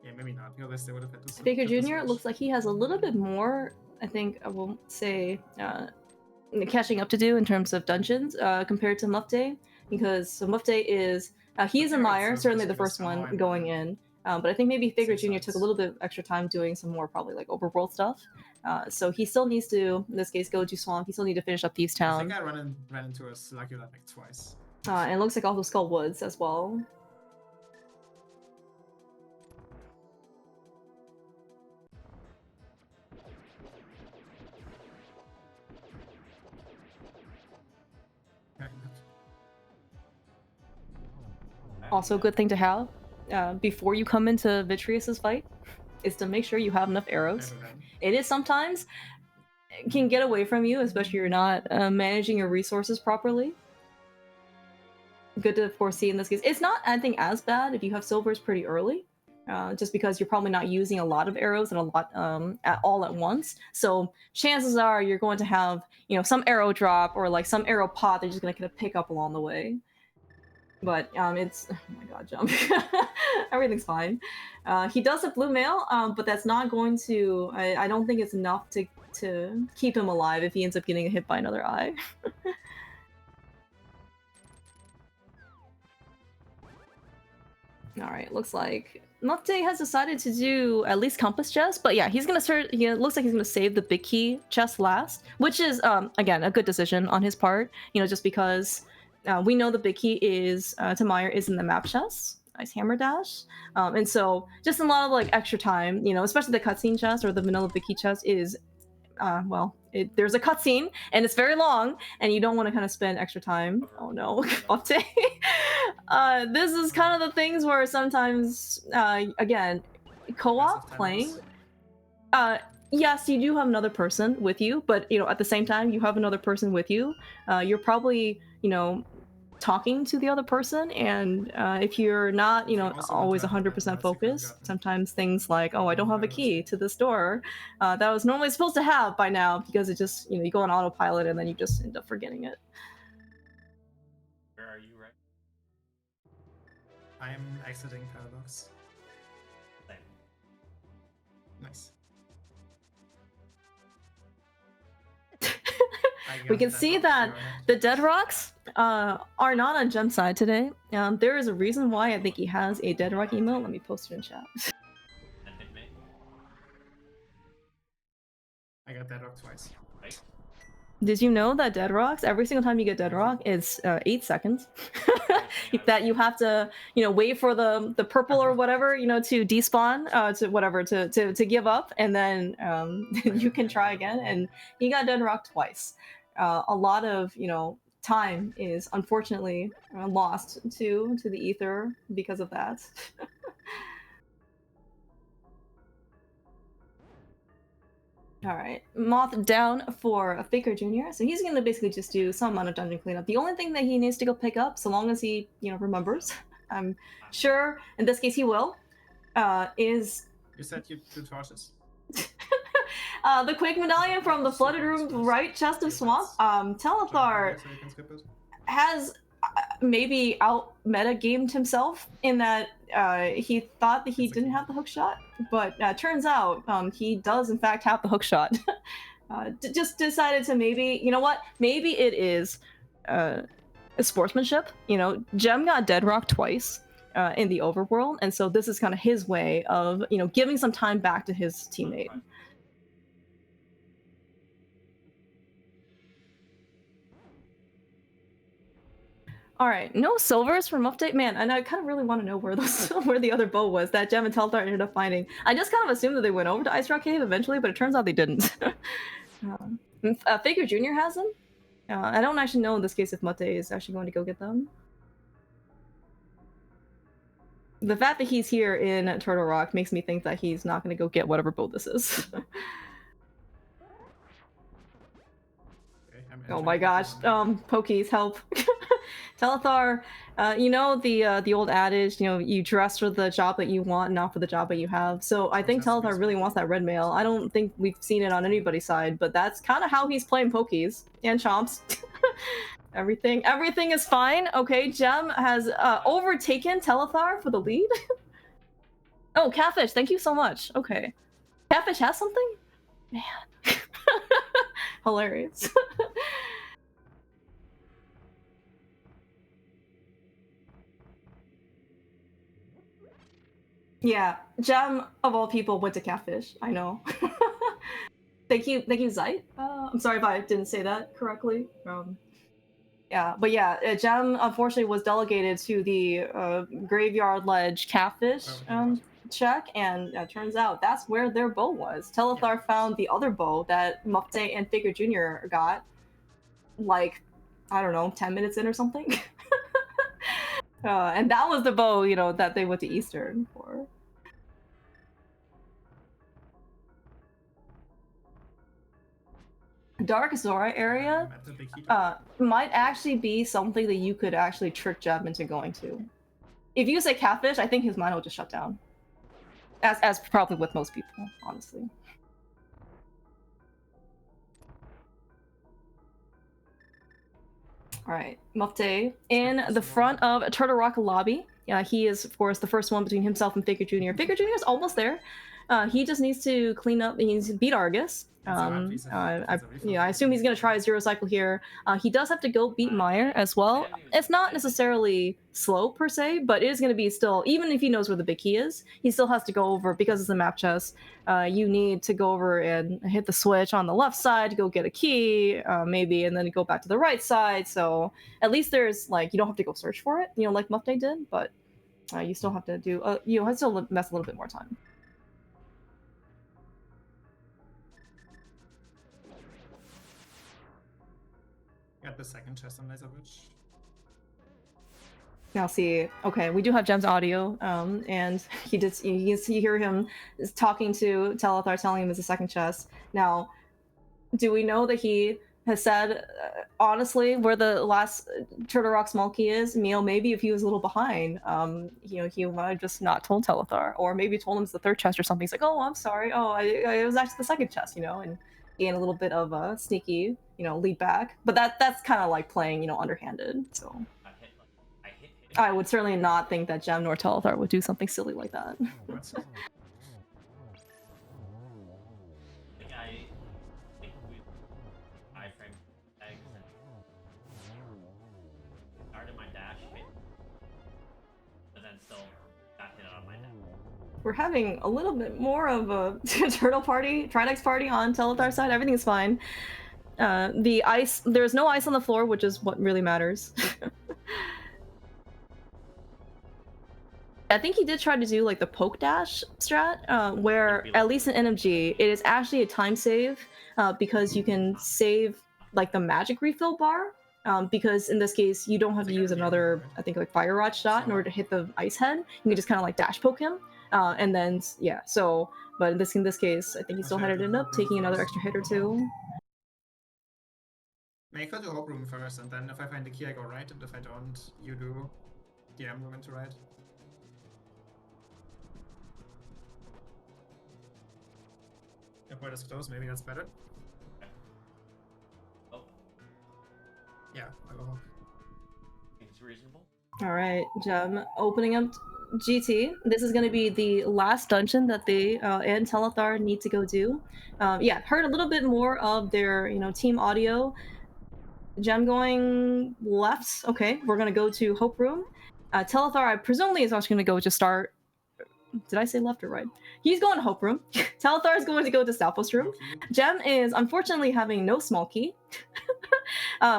Yeah, maybe not. Because they would have had to. Faker Jr. looks like he has a little bit more. I think I will say. Catching up to do in terms of dungeons compared to Mufte, because Mufte is he's in Mire, certainly the first one going in, but I think maybe Faker Jr. took a little bit extra time doing some more probably like overworld stuff, so he still needs to, in this case, go to Swamp. He still need to finish up Thieves Town. I think I ran into a Slugula like twice. And it looks like also Skull Woods as well. Also, a good thing to have before you come into Vitreous's fight is to make sure you have enough arrows. It is sometimes can get away from you, especially if you're not managing your resources properly. Good to foresee in this case. It's not, I think, as bad if you have silvers pretty early, just because you're probably not using a lot of arrows and a lot all at once. So chances are you're going to have some arrow drop or like some arrow pot they're just going to kind of pick up along the way. But it's, oh my god, jump. Everything's fine. He does have blue mail, but that's not going to, I don't think it's enough to keep him alive if he ends up getting hit by another eye. Alright, looks like Mufte has decided to do at least Compass chest, but yeah, he's gonna start, it looks like he's gonna save the big key chest last, which is, again, a good decision on his part, just because we know the big key is to Mire is in the map chest. Nice hammer dash. And so just a lot of like extra time, especially the cutscene chest or the vanilla big key chest is, there's a cutscene and it's very long and you don't want to kind of spend extra time. Oh no, update. This is kind of the things where sometimes, again, co-op playing, yes, you do have another person with you, but at the same time you have another person with you. You're probably talking to the other person, and if you're not always 100% focused, sometimes things like, oh, I don't have a key to this door that I was normally supposed to have by now, because it just you go on autopilot and then you just end up forgetting it. Where are you right? I am exiting Paradox. Same. Nice. We can see that the Dead Rocks are not on Gem's side today. There is a reason why I think he has a Dead Rock emote. Let me post it in chat. And hit me. I got Dead Rock twice. Right? Did you know that Dead Rocks, every single time you get Dead Rock, it's 8 seconds. That you have to, wait for the purple or whatever, to despawn, to whatever, to give up, and then you can try again. And he got Dead Rock twice. A lot of, time is unfortunately lost to the ether because of that. All right, Moth down for Faker Jr. So he's gonna basically just do some amount of dungeon cleanup. The only thing that he needs to go pick up, so long as he, remembers, I'm sure in this case he will, is... You said you do torches? the Quake Medallion from the Flooded Room right chest of Swamp. Telethar So you can skip it. has maybe out meta-gamed himself in that he thought that he didn't have the hook shot, but turns out he does in fact have the hook shot. Just decided to maybe, you know what? Maybe it is sportsmanship. Gem got deadrocked twice in the overworld, and so this is kind of his way of, giving some time back to his teammate. All right, no silvers from update, man, and I kind of really want to know where the other bow was that Gem and Telethar ended up finding. I just kind of assumed that they went over to Ice Rock Cave eventually, but it turns out they didn't. Faker Jr. has them. I don't actually know in this case if Mate is actually going to go get them. The fact that he's here in Turtle Rock makes me think that he's not going to go get whatever bow this is. Oh my gosh, Pokies, help. Telethar, the old adage, you dress for the job that you want, not for the job that you have. So I think Telethar really wants that red mail. I don't think we've seen it on anybody's side, but that's kind of how he's playing Pokies and Chomps. Everything is fine. Okay, Gem has overtaken Telethar for the lead. Oh, Catfish, thank you so much. Okay. Catfish has something? Man. Hilarious. Yeah, Gem of all people went to Catfish. I know. Thank you, Zeit. I'm sorry if I didn't say that correctly. Yeah, but yeah, Gem unfortunately was delegated to the Graveyard Ledge Catfish check, and turns out that's where their bow was. Telethar found the other bow that Mufte and Faker Jr. got, like, I don't know, 10 minutes in or something. And that was the bow, that they went to Eastern for. Dark Zora area might actually be something that you could actually trick Gem into going to. If you say Catfish, I think his mind will just shut down. As probably with most people, honestly. All right, Mufte in the front of Turtle Rock lobby. He is, of course, the first one between himself and Faker Jr. Faker Jr. is almost there. He just needs to clean up. He needs to beat Argus. I assume he's going to try a Zero Cycle here. He does have to go beat Meyer as well. It's not necessarily slow per se, but it is going to be still, even if he knows where the big key is, he still has to go over, because it's a map chest, you need to go over and hit the switch on the left side to go get a key, maybe, and then go back to the right side. So at least there's, like, you don't have to go search for it, like Mufte did, but you still have to do, you have to invest a little bit more time. Got the second chest on Laser Witch. Now see, okay, we do have Gem's audio, and you hear him talking to Telethar, telling him it's a second chest. Now, do we know that he has said, honestly, where the last Turtle Rock small key is? Maybe if he was a little behind, he might have just not told Telethar, or maybe told him it's the third chest or something. He's like, oh, I'm sorry. Oh, it was actually the second chest, and gain a little bit of a sneaky, lead back. But that's kind of like playing, underhanded. So I would certainly not think that Gem nor Telethar would do something silly like that. We're having a little bit more of a turtle party, Tridex party on Telethar's side. Everything's fine. The ice, there's no ice on the floor, which is what really matters. I think he did try to do like the poke dash strat, where at least in NMG, it is actually a time save, because you can save like the magic refill bar because in this case you don't have to It's like use every another, other I think, like fire rod shot in order to hit the ice head. You can just kind of like dash poke him, and then yeah. So, but in this case, I think he still had to end up taking another extra hit or two. Make her do Hope Room first, and then if I find the key, I go right, and if I don't, you do DM room into right. If we're this close, maybe that's better. Oh, Yeah, I go Hope. seems reasonable. All right, Gem opening up GT. This is going to be the last dungeon that they and Telethar need to go do. Yeah, heard a little bit more of their team audio. Gem going left. Okay, we're going to go to Hope Room. Telethar, I presumably, is also going to go to start. Did I say left or right? He's going to Hope Room. Telethar is going to go to Stalfos Room. Okay. Gem is unfortunately having no small key.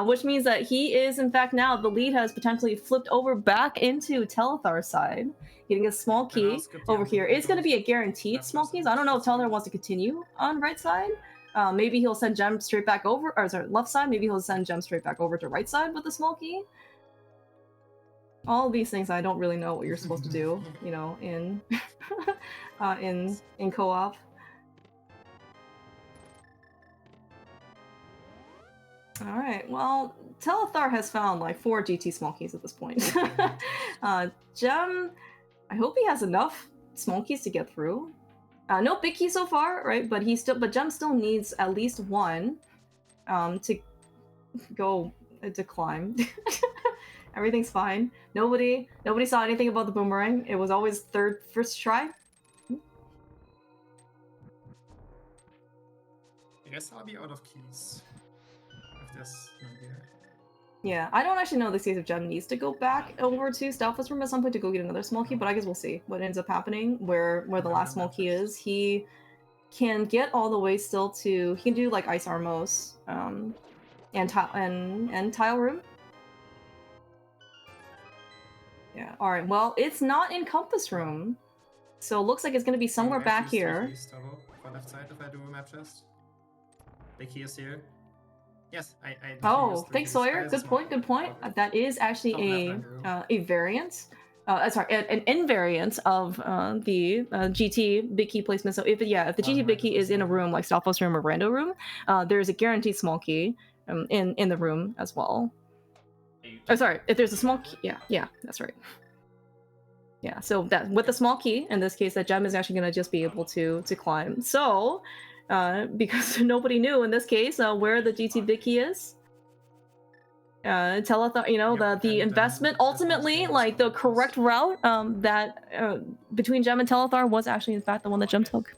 Which means that he is, in fact, now the lead has potentially flipped over back into Telethar's side, getting a small key over here. It's going to be a guaranteed small key. So I don't know if Telethar wants to continue on right side. Maybe he'll send Gem straight back over, or sorry, left side. Maybe he'll send Gem straight back over to right side with the small key. All of these things, I don't really know what you're supposed to do, in in co-op. All right. Well, Telethar has found like 4 GT small keys at this point. Gem, I hope he has enough small keys to get through. No big key so far, right? But Gem still needs at least one, to go to climb. Everything's fine. Nobody saw anything about the boomerang. It was always first try. I guess I'll be out of keys. If this Yeah, I don't actually know in this case if Gem needs to go back over to Stalfos Room at some point to go get another small key, but I guess we'll see what ends up happening, where the last small key is. He can get all the way still to, he can do like Ice Armos, and Tile Room. Yeah, alright, well, it's not in Compass Room, so it looks like it's gonna be somewhere back here. For left side if I do a map chest. The key is here. Yes, I Oh, thanks, Sawyer. Good point. Good point. That is actually a variant. Sorry, an invariant of the GT big key placement. So if the GT big key is in a room like Stalfos Room or Rando Room, there's a guaranteed small key in the room as well. Oh, sorry. If there's a small key, yeah, that's right. Yeah, so that with the small key in this case, that Gem is actually going to just be able to climb. So. Because nobody knew in this case where the GT big key is. Telethar, the investment ultimately, like the correct route that between Gem and Telethar was actually in fact the one that Gem took.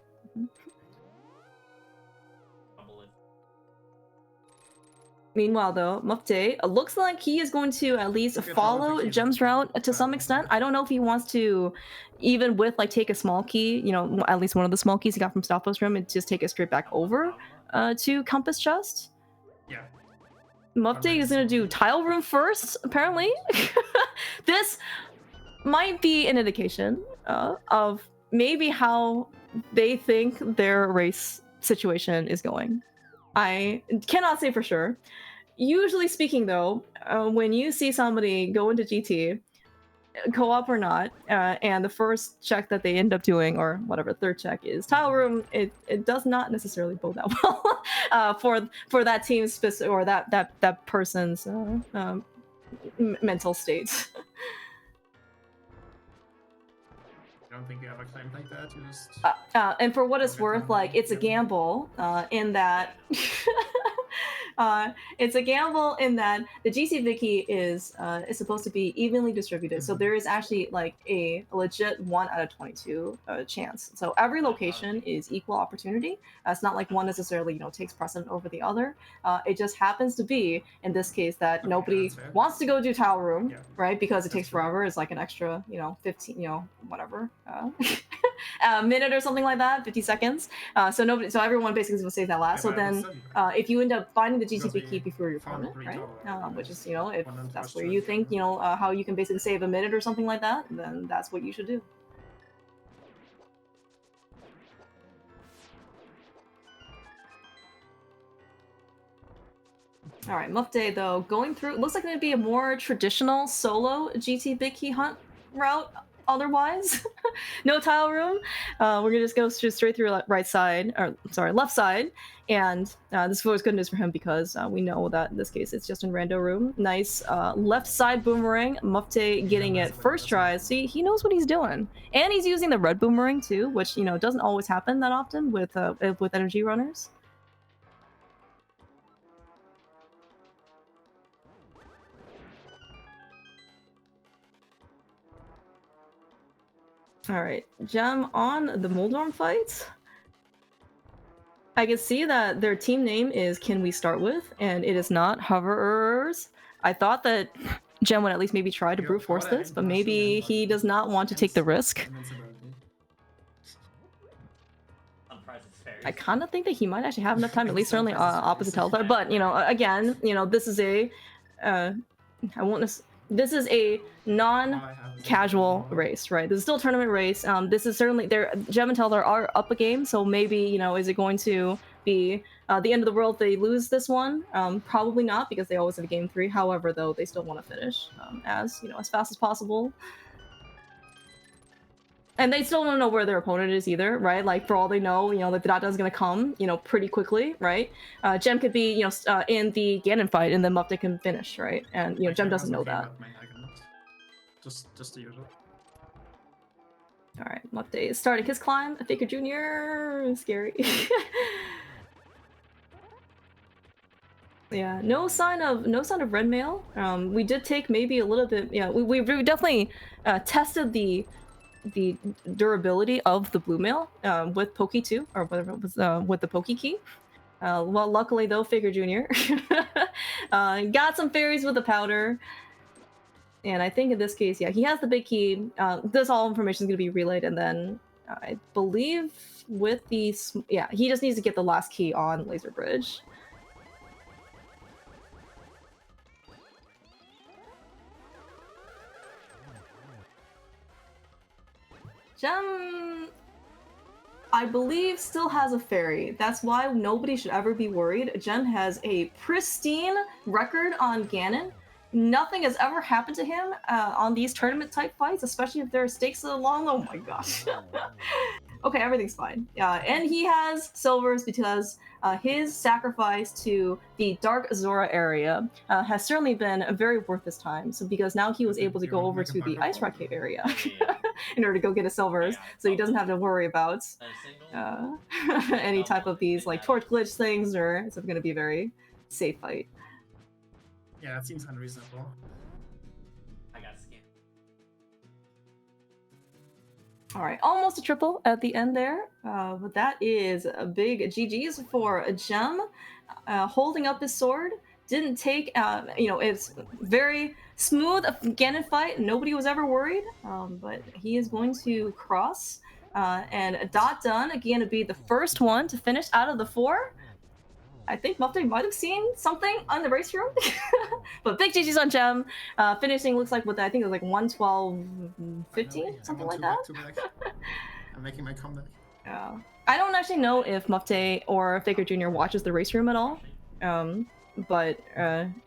Meanwhile, though, Mufte looks like he is going to at least follow Gem's route to some extent. I don't know if he wants to, even with like take a small key, at least one of the small keys he got from Stalfos Room, and just take it straight back over to Compass Chest. Yeah. Mufte is going to do Tile Room first, apparently. This might be an indication of maybe how they think their race situation is going. I cannot say for sure. Usually speaking, though, when you see somebody go into GT, co-op or not, and the first check that they end up doing, or whatever, third check is Tile Room, it does not necessarily bode that well for that team's or that person's mental state. I don't think you ever climbed like that. You just and for what it's worth, like it's a gamble in that it's a gamble in that the GC Vicky is supposed to be evenly distributed. So there is actually like a legit 1 out of 22 chance. So every location is equal opportunity. It's not like one necessarily takes precedent over the other. It just happens to be in this case that nobody wants to go do Tile Room, right? Because it takes forever. It's like an extra 15 whatever a minute or something like that, 50 seconds. So everyone basically is going to save that last. So then if you end up finding the GTP key before your opponent, right? Which is, if that's where you think, how you can basically save a minute or something like that, then that's what you should do. All right, Muff Day though, going through, looks like it'd be a more traditional solo GT Big Key Hunt route otherwise. No tile room. We're gonna just go straight through right side, or sorry, left side. And this was good news for him because we know that in this case it's just in rando room. Nice left side boomerang. Muff Day getting it first try. See, he knows what he's doing. And he's using the red boomerang too, which, you know, doesn't always happen that often with energy runners. Alright, Gem on the Moldorm fight. I can see that their team name is Can We Start With, and it is not Hoverers. I thought that Gem would at least maybe try to brute force this, but maybe he does not want to take the risk. I kind of think that he might actually have enough time, at least certainly opposite Telthar. But, you know, again, you know, this is a... this is a non-casual race, right? This is still a tournament race. This is certainly Gem and Telthar are up a game, so maybe, you know, is it going to be the end of the world if they lose this one? Probably not, because they always have a game 3. However, though, they still want to finish as fast as possible. And they still don't know where their opponent is either, right? Like, for all they know, you know, like, the Dada's gonna come, you know, pretty quickly, right? Gem could be, you know, in the Ganon fight, and then Muff Day can finish, right? And, you know, Gem doesn't know that. Just the usual. Alright, Muff Day is starting his climb. Faker Jr. Scary. Yeah, no sign of red mail. We did take maybe a little bit. Yeah, we definitely tested the durability of the blue mail with Pokey 2, or whatever it was, with the Pokey key. Well, luckily though, Faker Jr. got some fairies with the powder. And I think in this case, yeah, he has the big key. This all information is going to be relayed, and then I believe with the... Yeah, he just needs to get the last key on Laser Bridge. Gem, I believe, still has a fairy. That's why nobody should ever be worried. Gem has a pristine record on Ganon. Nothing has ever happened to him on these tournament-type fights, especially if there are stakes along. Oh my gosh. Okay, everything's fine. And he has silvers because his sacrifice to the Dark Azora area has certainly been very worth his time. So because now he was able to go over to the Ice Rock Cave area in order to go get his silvers, so he doesn't have to worry about any type of these like torch glitch things, or it's going to be a very safe fight. Yeah, that seems unreasonable. I got scammed. Alright, almost a triple at the end there. But that is a big GG's for Gem. Holding up his sword. Didn't take, you know, it's very smooth Ganon fight. Nobody was ever worried. But he is going to cross. And Dot Done, again, to be the first one to finish out of the 4. I think Muff Day might have seen something on the race room. But big GG's on Gem. Finishing looks like, what I think it was like 112.15, something like that. I'm making my comeback. I don't actually know if Muff Day or Faker Jr. watches the race room at all. But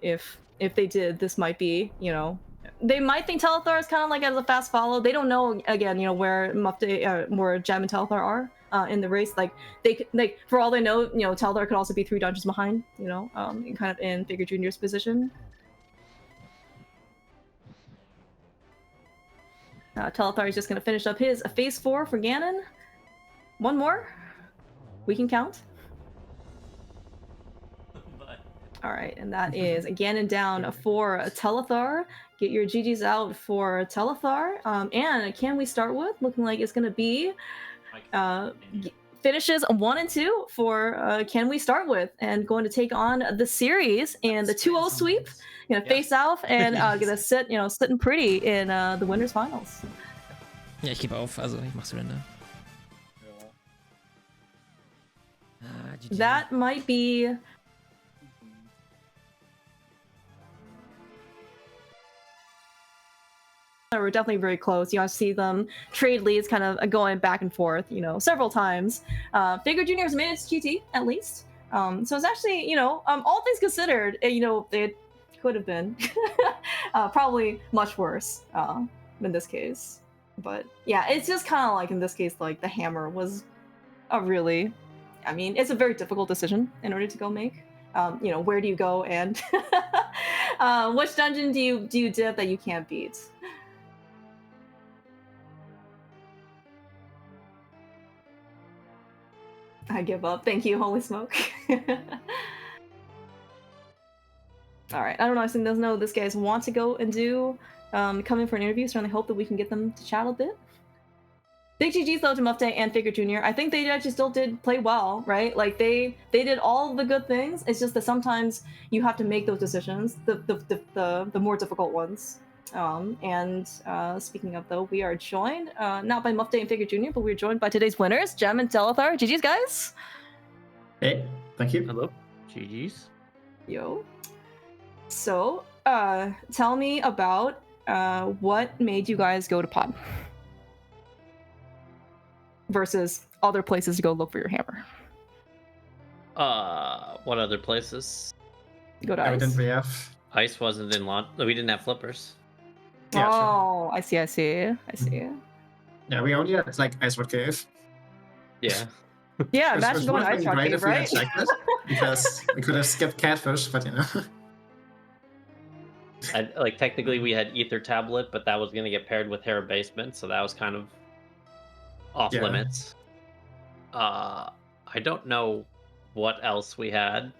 if they did, this might be, you know, they might think Telethar is kind of like as a fast follow. They don't know, again, you know, where Muff Day, where Gem and Telethar are. In the race, like for all they know, you know, Telthar could also be 3 dungeons behind, you know, kind of in Faker Jr.'s position. Telethar is just going to finish up his phase 4 for Ganon. One more. We can count. All right, and that is Ganon down for Telethar. Get your GGs out for Telethar. And Can We Start With? Looking like it's going to be... finishes 1 and 2 for Can We Start With, and going to take on the series and the 2-0 sweep. Gonna face off and gonna sit, you know, sitting pretty in the winners finals. Ja, ich gebe auf, also ich mach Surrender. That might be... We're definitely very close. You know, I see them trade leads kind of going back and forth, you know, several times. Faker Jr. has made it to GT, at least. So it's actually, all things considered, it could have been probably much worse in this case. But yeah, it's just kind of like in this case, like the hammer was a really, it's a very difficult decision in order to go make. Where do you go and which dungeon do you dip that you can't beat? I give up. Thank you, holy smoke. All right. I don't know. I think there's no this guys want to go and do come in for an interview. Certainly hope that we can get them to chat a bit. Big GG's though to Muffday and Figure Jr. I think they actually still did play well, right? Like they did all the good things. It's just that sometimes you have to make those decisions, the more difficult ones. Speaking of though, we are joined not by Muffday and Figure Jr., but we're joined by today's winners, Jem and Telethar. GG's guys. Hey, thank you. Hello. GG's. Yo. So, tell me about what made you guys go to pod versus other places to go look for your hammer. What other places? Go to I Ice. didn't we have. Ice wasn't in launch. We didn't have flippers. Yeah, sure. Oh, I see. Yeah, we only had like Ice Road Cave. Yeah. Yeah, Which imagine going to would've Ice been Rock great Cave, if we had right? checked it, because we could have skipped Catfish, but Like technically we had Ether Tablet, but that was gonna get paired with Hera Basement, so that was kind of off Yeah. limits. I don't know what else we had.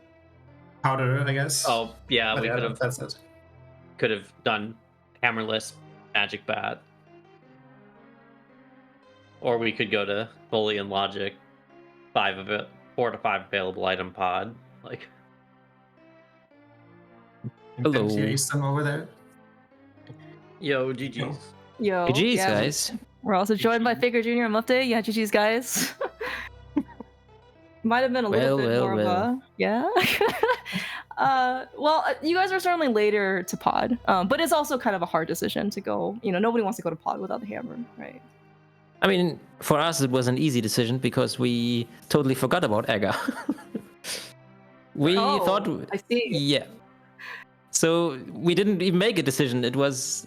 Powder, I guess. Oh yeah, But we yeah, could that's it. have done Hammerless Magic Bat. Or we could go to Boolean Logic, 4 to 5 available item pod. Like Hello. Easton over there. yo, GG's. Yo, GG's, yeah, guys. We're also joined by Figure Jr. and Muffday. Yeah, GG's guys. Might have been a little bit more of a yeah. You guys are certainly later to pod, but it's also kind of a hard decision to go. Nobody wants to go to pod without the hammer, right? I mean, for us, it was an easy decision because we totally forgot about Aga. We thought, I see. yeah. So we didn't even make a decision. It was,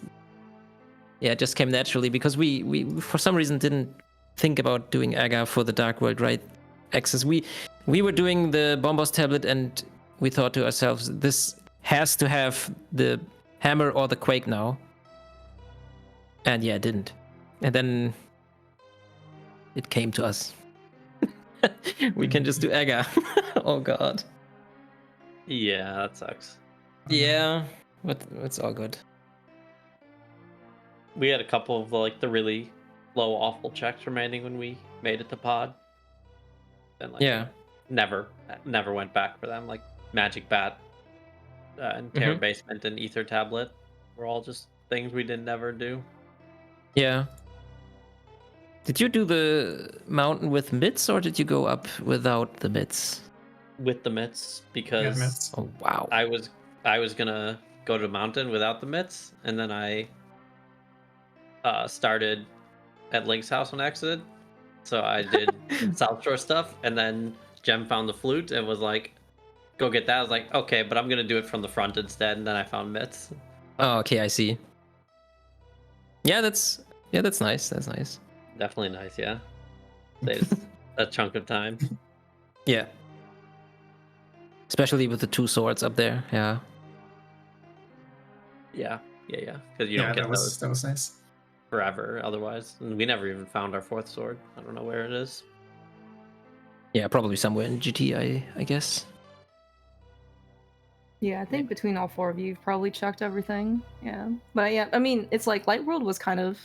it just came naturally because we for some reason didn't think about doing Aga for the Dark World right access. We were doing the Bombos tablet and we thought to ourselves, this has to have the hammer or the Quake now. And yeah, it didn't. And then it came to us. We can just do Aga. Oh god. Yeah, that sucks. Yeah, but it's all good. We had a couple of the really low awful checks remaining when we made it to pod. And Yeah. never went back for them. Like Magic Bat and Terror Basement and Ether Tablet were all just things we didn't ever do. Yeah. Did you do the mountain with mitts or did you go up without the mitts? With the mitts, Yeah, because mitts. Oh wow. I was gonna go to mountain without the mitts, and then I started at Link's house when I exited. So I did South Shore stuff, and then Jem found the flute and was like, "Go get that." I was like, "Okay, but I'm gonna do it from the front instead." And then I found mitts. Oh, okay, I see. Yeah, that's nice. That's nice. Definitely nice, yeah. Saves a chunk of time. Yeah. Especially with the two swords up there. Yeah. Yeah. Because you don't get those that was nice. forever otherwise. And we never even found our fourth sword. I don't know where it is. Yeah, probably somewhere in GT, I guess. Yeah, I think between all four of you, you've probably checked everything. Yeah, but yeah, I mean, it's like Light World was kind of,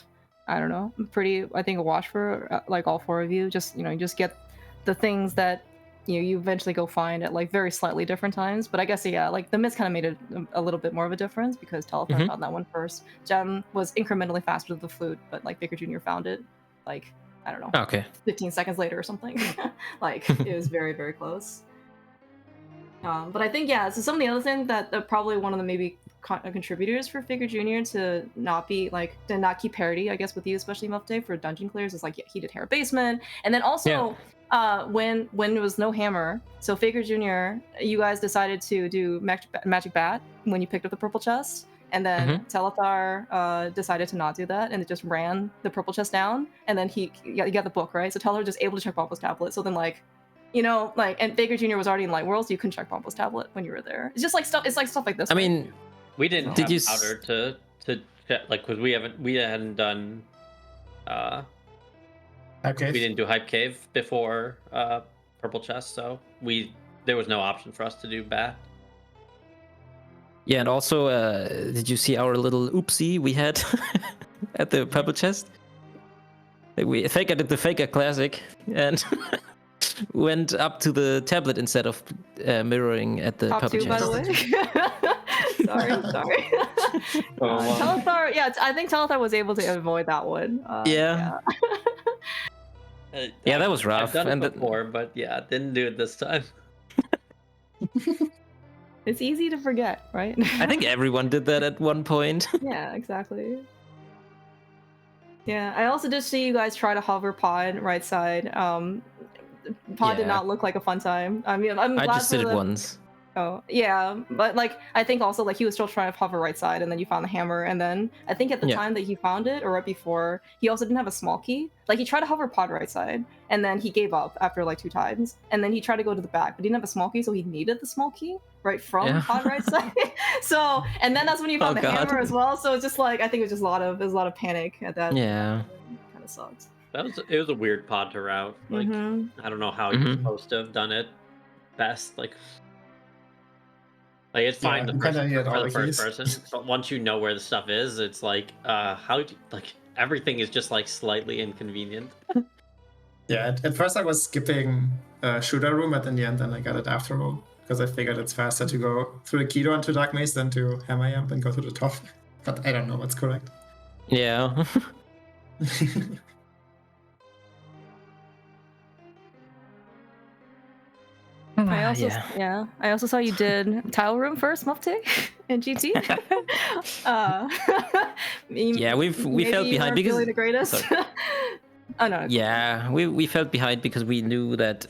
I don't know, pretty. I think a wash for like all four of you. Just you just get the things that you eventually go find at like very slightly different times. But I guess yeah, like the mist kind of made it a little bit more of a difference because Telephone found that one first. Jem was incrementally faster with the flute, but like Baker Jr. found it like I don't know, Okay. 15 seconds later or something. Like it was very very close. But I think yeah, so some of the other things that probably one of the maybe contributors for Figure Jr. to not be like to not keep parity, I guess with you especially Muffday for dungeon clears is like he did Hera Basement, and then also when there was no hammer, so Faker Jr., you guys decided to do Magic Bat when you picked up the purple chest, and then Telethar decided to not do that, and it just ran the purple chest down, and then he got the book, right? So Telethar was just able to check Pompo's tablet. So then, like, you know, like, and Faker Jr. was already in Light World, so you couldn't check Pompo's tablet when you were there. It's just like stuff. It's like stuff like this. I right? mean, We didn't Did have you powder to check, like, because we hadn't done Okay. we didn't do Hype Cave before Purple Chest, so there was no option for us to do Bat. yeah, and also, did you see our little oopsie we had at the purple chest? Like Faker did the Faker classic and went up to the tablet instead of mirroring at the Top purple 2, by chest. the way. sorry. Telethar, yeah, I think Telethar was able to avoid that one. Yeah. Yeah, that was I've rough. done And it before, but yeah, didn't do it this time. It's easy to forget, right? I think everyone did that at one point. Yeah, exactly. Yeah, I also did see you guys try to hover Pod right side. Pod did Yeah. not look like a fun time. I mean, I'm I glad just for did it the- once. Oh, yeah, but like I think also like he was still trying to hover right side, and then you found the hammer, and then I think at the Yeah. time that he found it, or right before, he also didn't have a small key. Like he tried to hover Pod right side, and then he gave up after like 2 times, and then he tried to go to the back, but he didn't have a small key, so he needed the small key right from Yeah. Pod right side. So, and then that's when you found Oh, the God. hammer as well. So it's just like I think it was just a lot of panic at that. Yeah. Kind of sucked. It was a weird pod to route. Like Mhm. I don't know how you're Mhm. supposed to have done it best. Like it's fine Yeah, the you first, kinda need all for the the first keys. person, but once you know where the stuff is, it's like how do you, like everything is just like slightly inconvenient. Yeah, at first I was skipping shooter room, but in the end then I got it after room because I figured it's faster to go through the key door into Dark Maze than to Hammer Yamp and go to the top. But I don't know what's correct. Yeah. I also yeah. I also saw you did tile room first, Mufti, in GT. Yeah, we maybe felt you behind weren't because feeling the greatest. Sorry. Oh no. Yeah, we felt behind because we knew that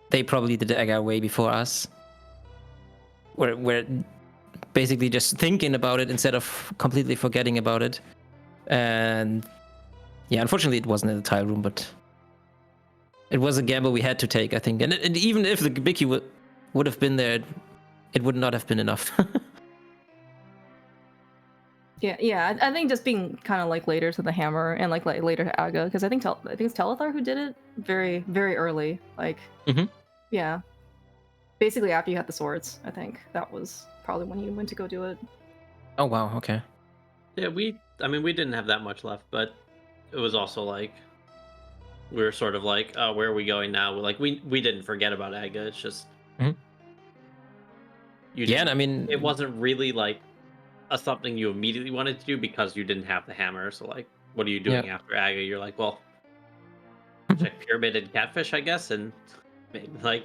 they probably did the Aga way before us. We're basically just thinking about it instead of completely forgetting about it. And yeah, unfortunately it wasn't in the tile room, but it was a gamble we had to take, I think. And even if the Bicky would have been there, it would not have been enough. Yeah. I think just being kind of like later to the hammer and like later to Aga, because I think it's Telethar who did it very, very early. Like, yeah, basically after you had the swords. I think that was probably when you went to go do it. Oh wow, okay. Yeah, we didn't have that much left, but it was also like we were sort of like, oh, where are we going now? Like we didn't forget about Aga. It's just Yeah, and I mean, it wasn't really like something you immediately wanted to do because you didn't have the hammer. So like, what are you doing after Aga? You're like, well, check Pyramid and Catfish, I guess, and maybe like.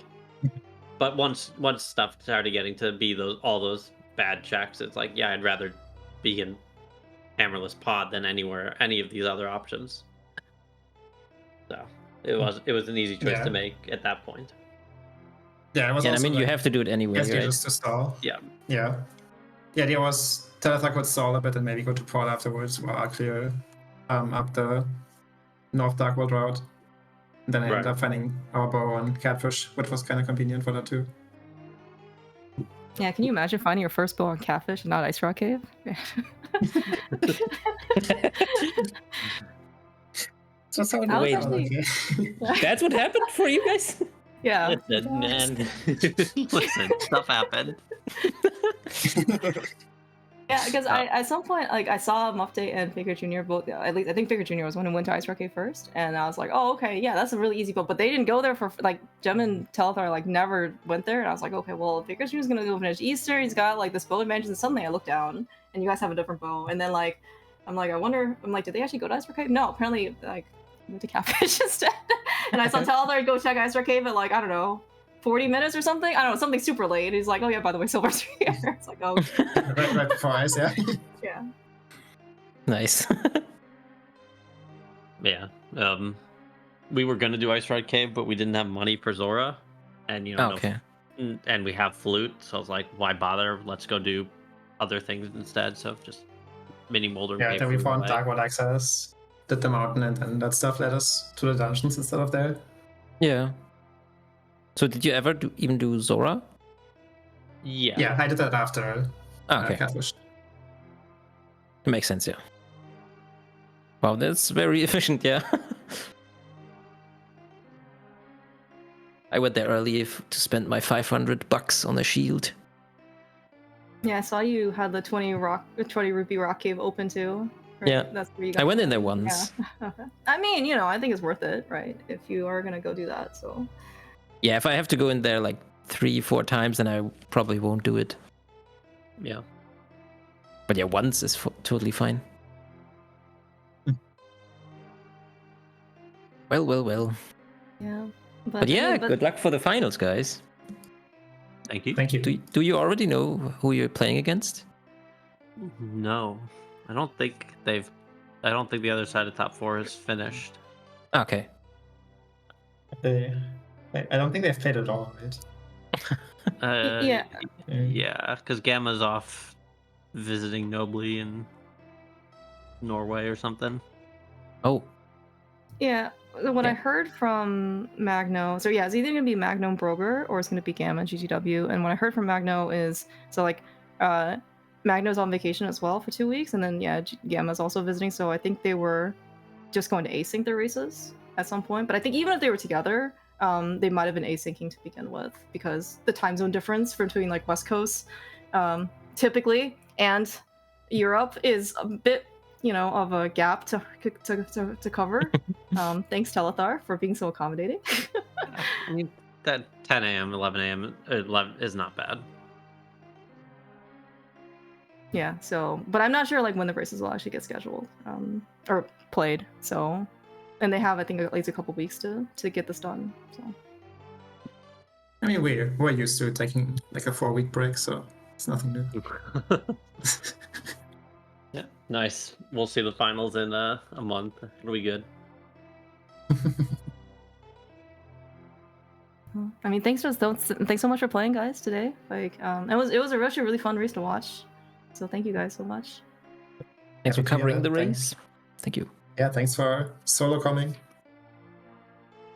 But once stuff started getting to be all those bad checks, it's like, yeah, I'd rather be in hammerless pod than any of these other options. So it was an easy choice to make at that point. Yeah, it was. Yeah, I also mean, you like, have to do it anyway, basically right? just to stall. Yeah. Yeah. The idea was Telethar could stall a bit and maybe go to pod afterwards while I clear up the North Dark World route. And then I ended Right. up finding our bow on Catfish, which was kind of convenient for that too. Yeah, can you imagine finding your first bow on Catfish and not Ice Rock Cave? Just how it I was went. actually- Okay. That's what happened for you guys? Yeah. Listen, man. Listen, stuff happened. Yeah, because I at some point like I saw Mufti and Faker Jr. both. At least I think Faker Jr. was one who went to Ice Rock Cave first, and I was like, oh okay, yeah, that's a really easy boat. But they didn't go there for like Gem and Telethar like never went there, and I was like, okay, well Faker Jr. is gonna go finish Easter. He's got like this bow advantage, and suddenly I look down and you guys have a different bow, and then like I'm like, did they actually go to Ice Rock Cave? No, apparently like went to Catfish instead. And I saw Telethar go check Ice Rock Cave at like I don't know. 40 minutes or something? I don't know, something super late. He's like, oh yeah, by the way, Silver's here. It's like, oh, right before Ice, yeah. yeah. Nice. Yeah. we were gonna do Ice Ride Cave, but we didn't have money for Zora, and you know, Okay. and we have Flute, so I was like, why bother? Let's go do other things instead. So just mini Molder and Yeah, pay then we Flute found away. Dark World Access, did the mountain, and then that stuff led us to the dungeons instead of there. Yeah. So did you ever even do Zora? Yeah. Yeah, I did that after Okay. Catfish. It makes sense, yeah. Wow, that's very efficient, yeah. I went there early to spend my $500 on a shield. Yeah, I saw you had the 20 rupee rock cave open too. Right? Yeah. That's where you got I went in there the- once. Yeah. I mean, you know, I think it's worth it, right? If you are gonna go do that, so. Yeah, if I have to go in there like 3-4 times, then I probably won't do it. Yeah. But yeah, once is totally fine. Well. Yeah. But yeah, I mean, good luck for the finals, guys. Thank you. Thank you. Do you already know who you're playing against? No, I don't think the other side of top 4 is finished. Okay. I don't think they've played at all, right? Yeah. Yeah, because Gamma's off visiting Nobly in Norway or something. Oh, Yeah. What I Yeah. heard from Magno, so yeah, it's either gonna be Magno and Broger or it's gonna be Gamma and GTW. And what I heard from Magno is so like Magno's on vacation as well for 2 weeks, and then yeah, Gamma's also visiting. So I think they were just going to async their races at some point. But I think even if they were together, they might have been asyncing to begin with because the time zone difference between like West Coast typically and Europe is a bit, you know, of a gap to cover. Thanks Telethar for being so accommodating. I mean, that 10 a.m., 11 a.m. 11 is not bad. Yeah, so but I'm not sure like when the races will actually get scheduled or played. So, and they have I think at least a couple weeks to get this done. So. I mean, we're used to taking like a 4-week break, so it's nothing new. Yeah, nice. We'll see the finals in a month. It'll be good. I mean, thanks so much for playing, guys, today. Like, it was actually a really fun race to watch. So thank you guys so much. thanks for Happy to hear covering the that. race. Thank you. Yeah, thanks for solo coming.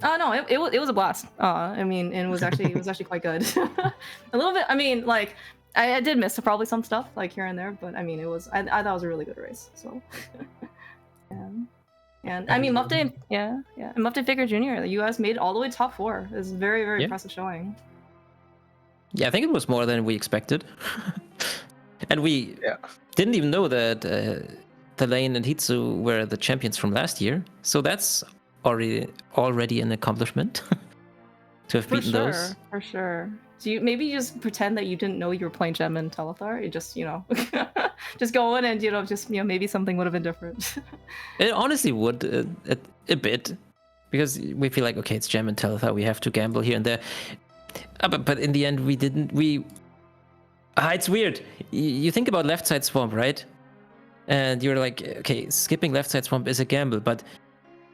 Oh no, it was a blast. I mean, and it was actually quite good. A little bit. I mean, like I did miss probably some stuff like here and there, but I mean, I thought it was a really good race. So. And I mean, Muffday, and Muffday Figure Jr. You guys made it all the way to top 4. It's very, very Yeah. impressive showing. Yeah, I think it was more than we expected. And we didn't even know that Thelaine and Hitsu were the champions from last year. So that's already an accomplishment to have beaten those. For sure. So you just pretend that you didn't know you were playing Gem and Telethar. You just, you know, just go in and, you know, just, you know, maybe something would have been different. It honestly would a bit, because we feel like, okay, it's Gem and Telethar, we have to gamble here and there. But in the end, we didn't. It's weird. You think about Left Side Swamp, right? And you're like, okay, skipping Left Side Swamp is a gamble, but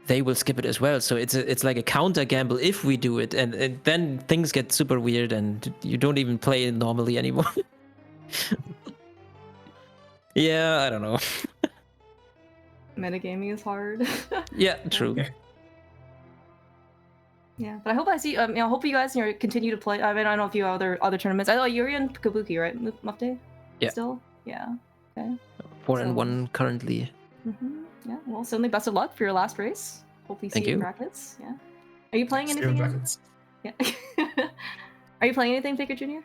they will skip it as well. So it's like a counter gamble if we do it, and then things get super weird, and you don't even play it normally anymore. Yeah, I don't know. Metagaming is hard. Yeah, true. Yeah, but I hope I see. I hope you guys continue to play. I mean, I don't know if you have other tournaments. I know you're in Kabuki, right, Muffday? Yeah. Still. Yeah. Okay. 4-1 currently. Yeah. Well, certainly best of luck for your last race. Hopefully, see Thank you in you. brackets. Yeah. Are you playing See you anything? in brackets. Yeah. Are you playing anything, Faker Jr.?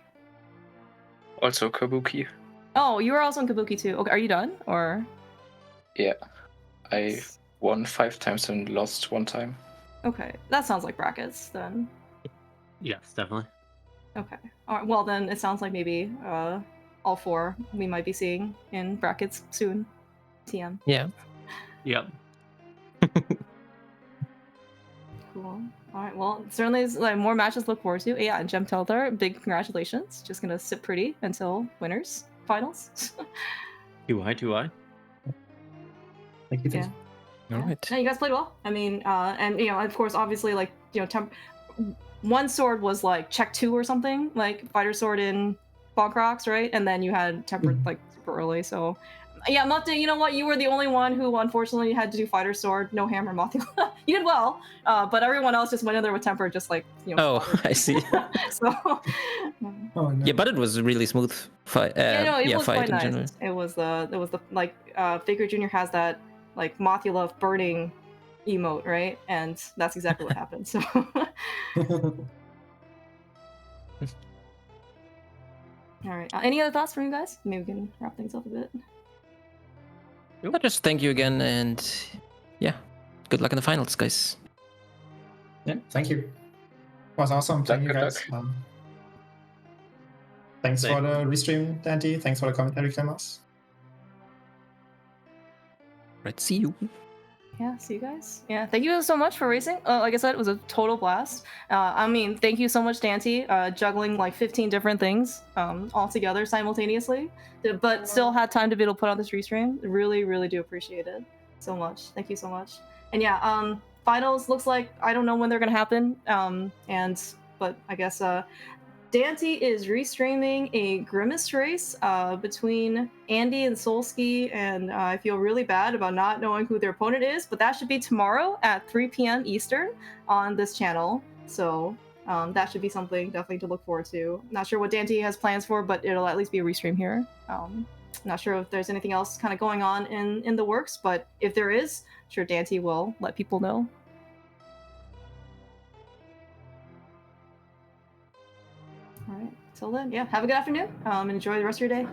Also Kabuki. Oh, you were also in Kabuki too. Okay, are you done or? Yeah. I won 5 times and lost 1 time. Okay, that sounds like brackets then. Yes, definitely. Okay. All right. Well, then it sounds like maybe all 4 we might be seeing in brackets soon. TM. Yeah. Yep. Cool. All right. Well, certainly is, like, more matches to look forward to. Yeah, and Gem Telethar, big congratulations. Just gonna sit pretty until winners finals. 2i. Thank you. Yeah. All right. No, you guys played well. I mean, and you know, of course, obviously, like you know, one sword was like check 2 or something, like fighter sword in Bonk Rocks, right? And then you had tempered like super early. So, yeah, Mate, you know what? You were the only one who unfortunately had to do fighter sword, no hammer, Mothula. You did well, but everyone else just went in there with temper, just like you know. Oh, I see. So. Oh, no. Yeah, but it was a really smooth fight. Yeah, no, it was fight quite in nice. general. It was the like Faker Jr. has that like Mothula burning emote, right? And that's exactly what happened. So all right. Any other thoughts from you guys? Maybe we can wrap things up a bit. Well, just thank you again, and yeah, good luck in the finals, guys. Yeah, thank you. It was awesome playing you Good guys. luck. Thanks Same. for the restream, Dante. Thanks for the commentary, Clemas. Right, see you. Yeah, see you guys. Yeah, thank you so much for racing. Like I said, it was a total blast. I mean, thank you so much, Dante, juggling like 15 different things all together simultaneously, but still had time to be able to put on this restream. Really, really do appreciate it so much. Thank you so much. And yeah, finals looks like I don't know when they're gonna happen. But I guess Dante is restreaming a Grimace race between Andy and Solski, and I feel really bad about not knowing who their opponent is, but that should be tomorrow at 3 p.m. Eastern on this channel. So that should be something definitely to look forward to. Not sure what Dante has plans for, but it'll at least be a restream here. Not sure if there's anything else kind of going on in the works, but if there is, sure Dante will let people know. All right. Till then, yeah. Have a good afternoon. And enjoy the rest of your day.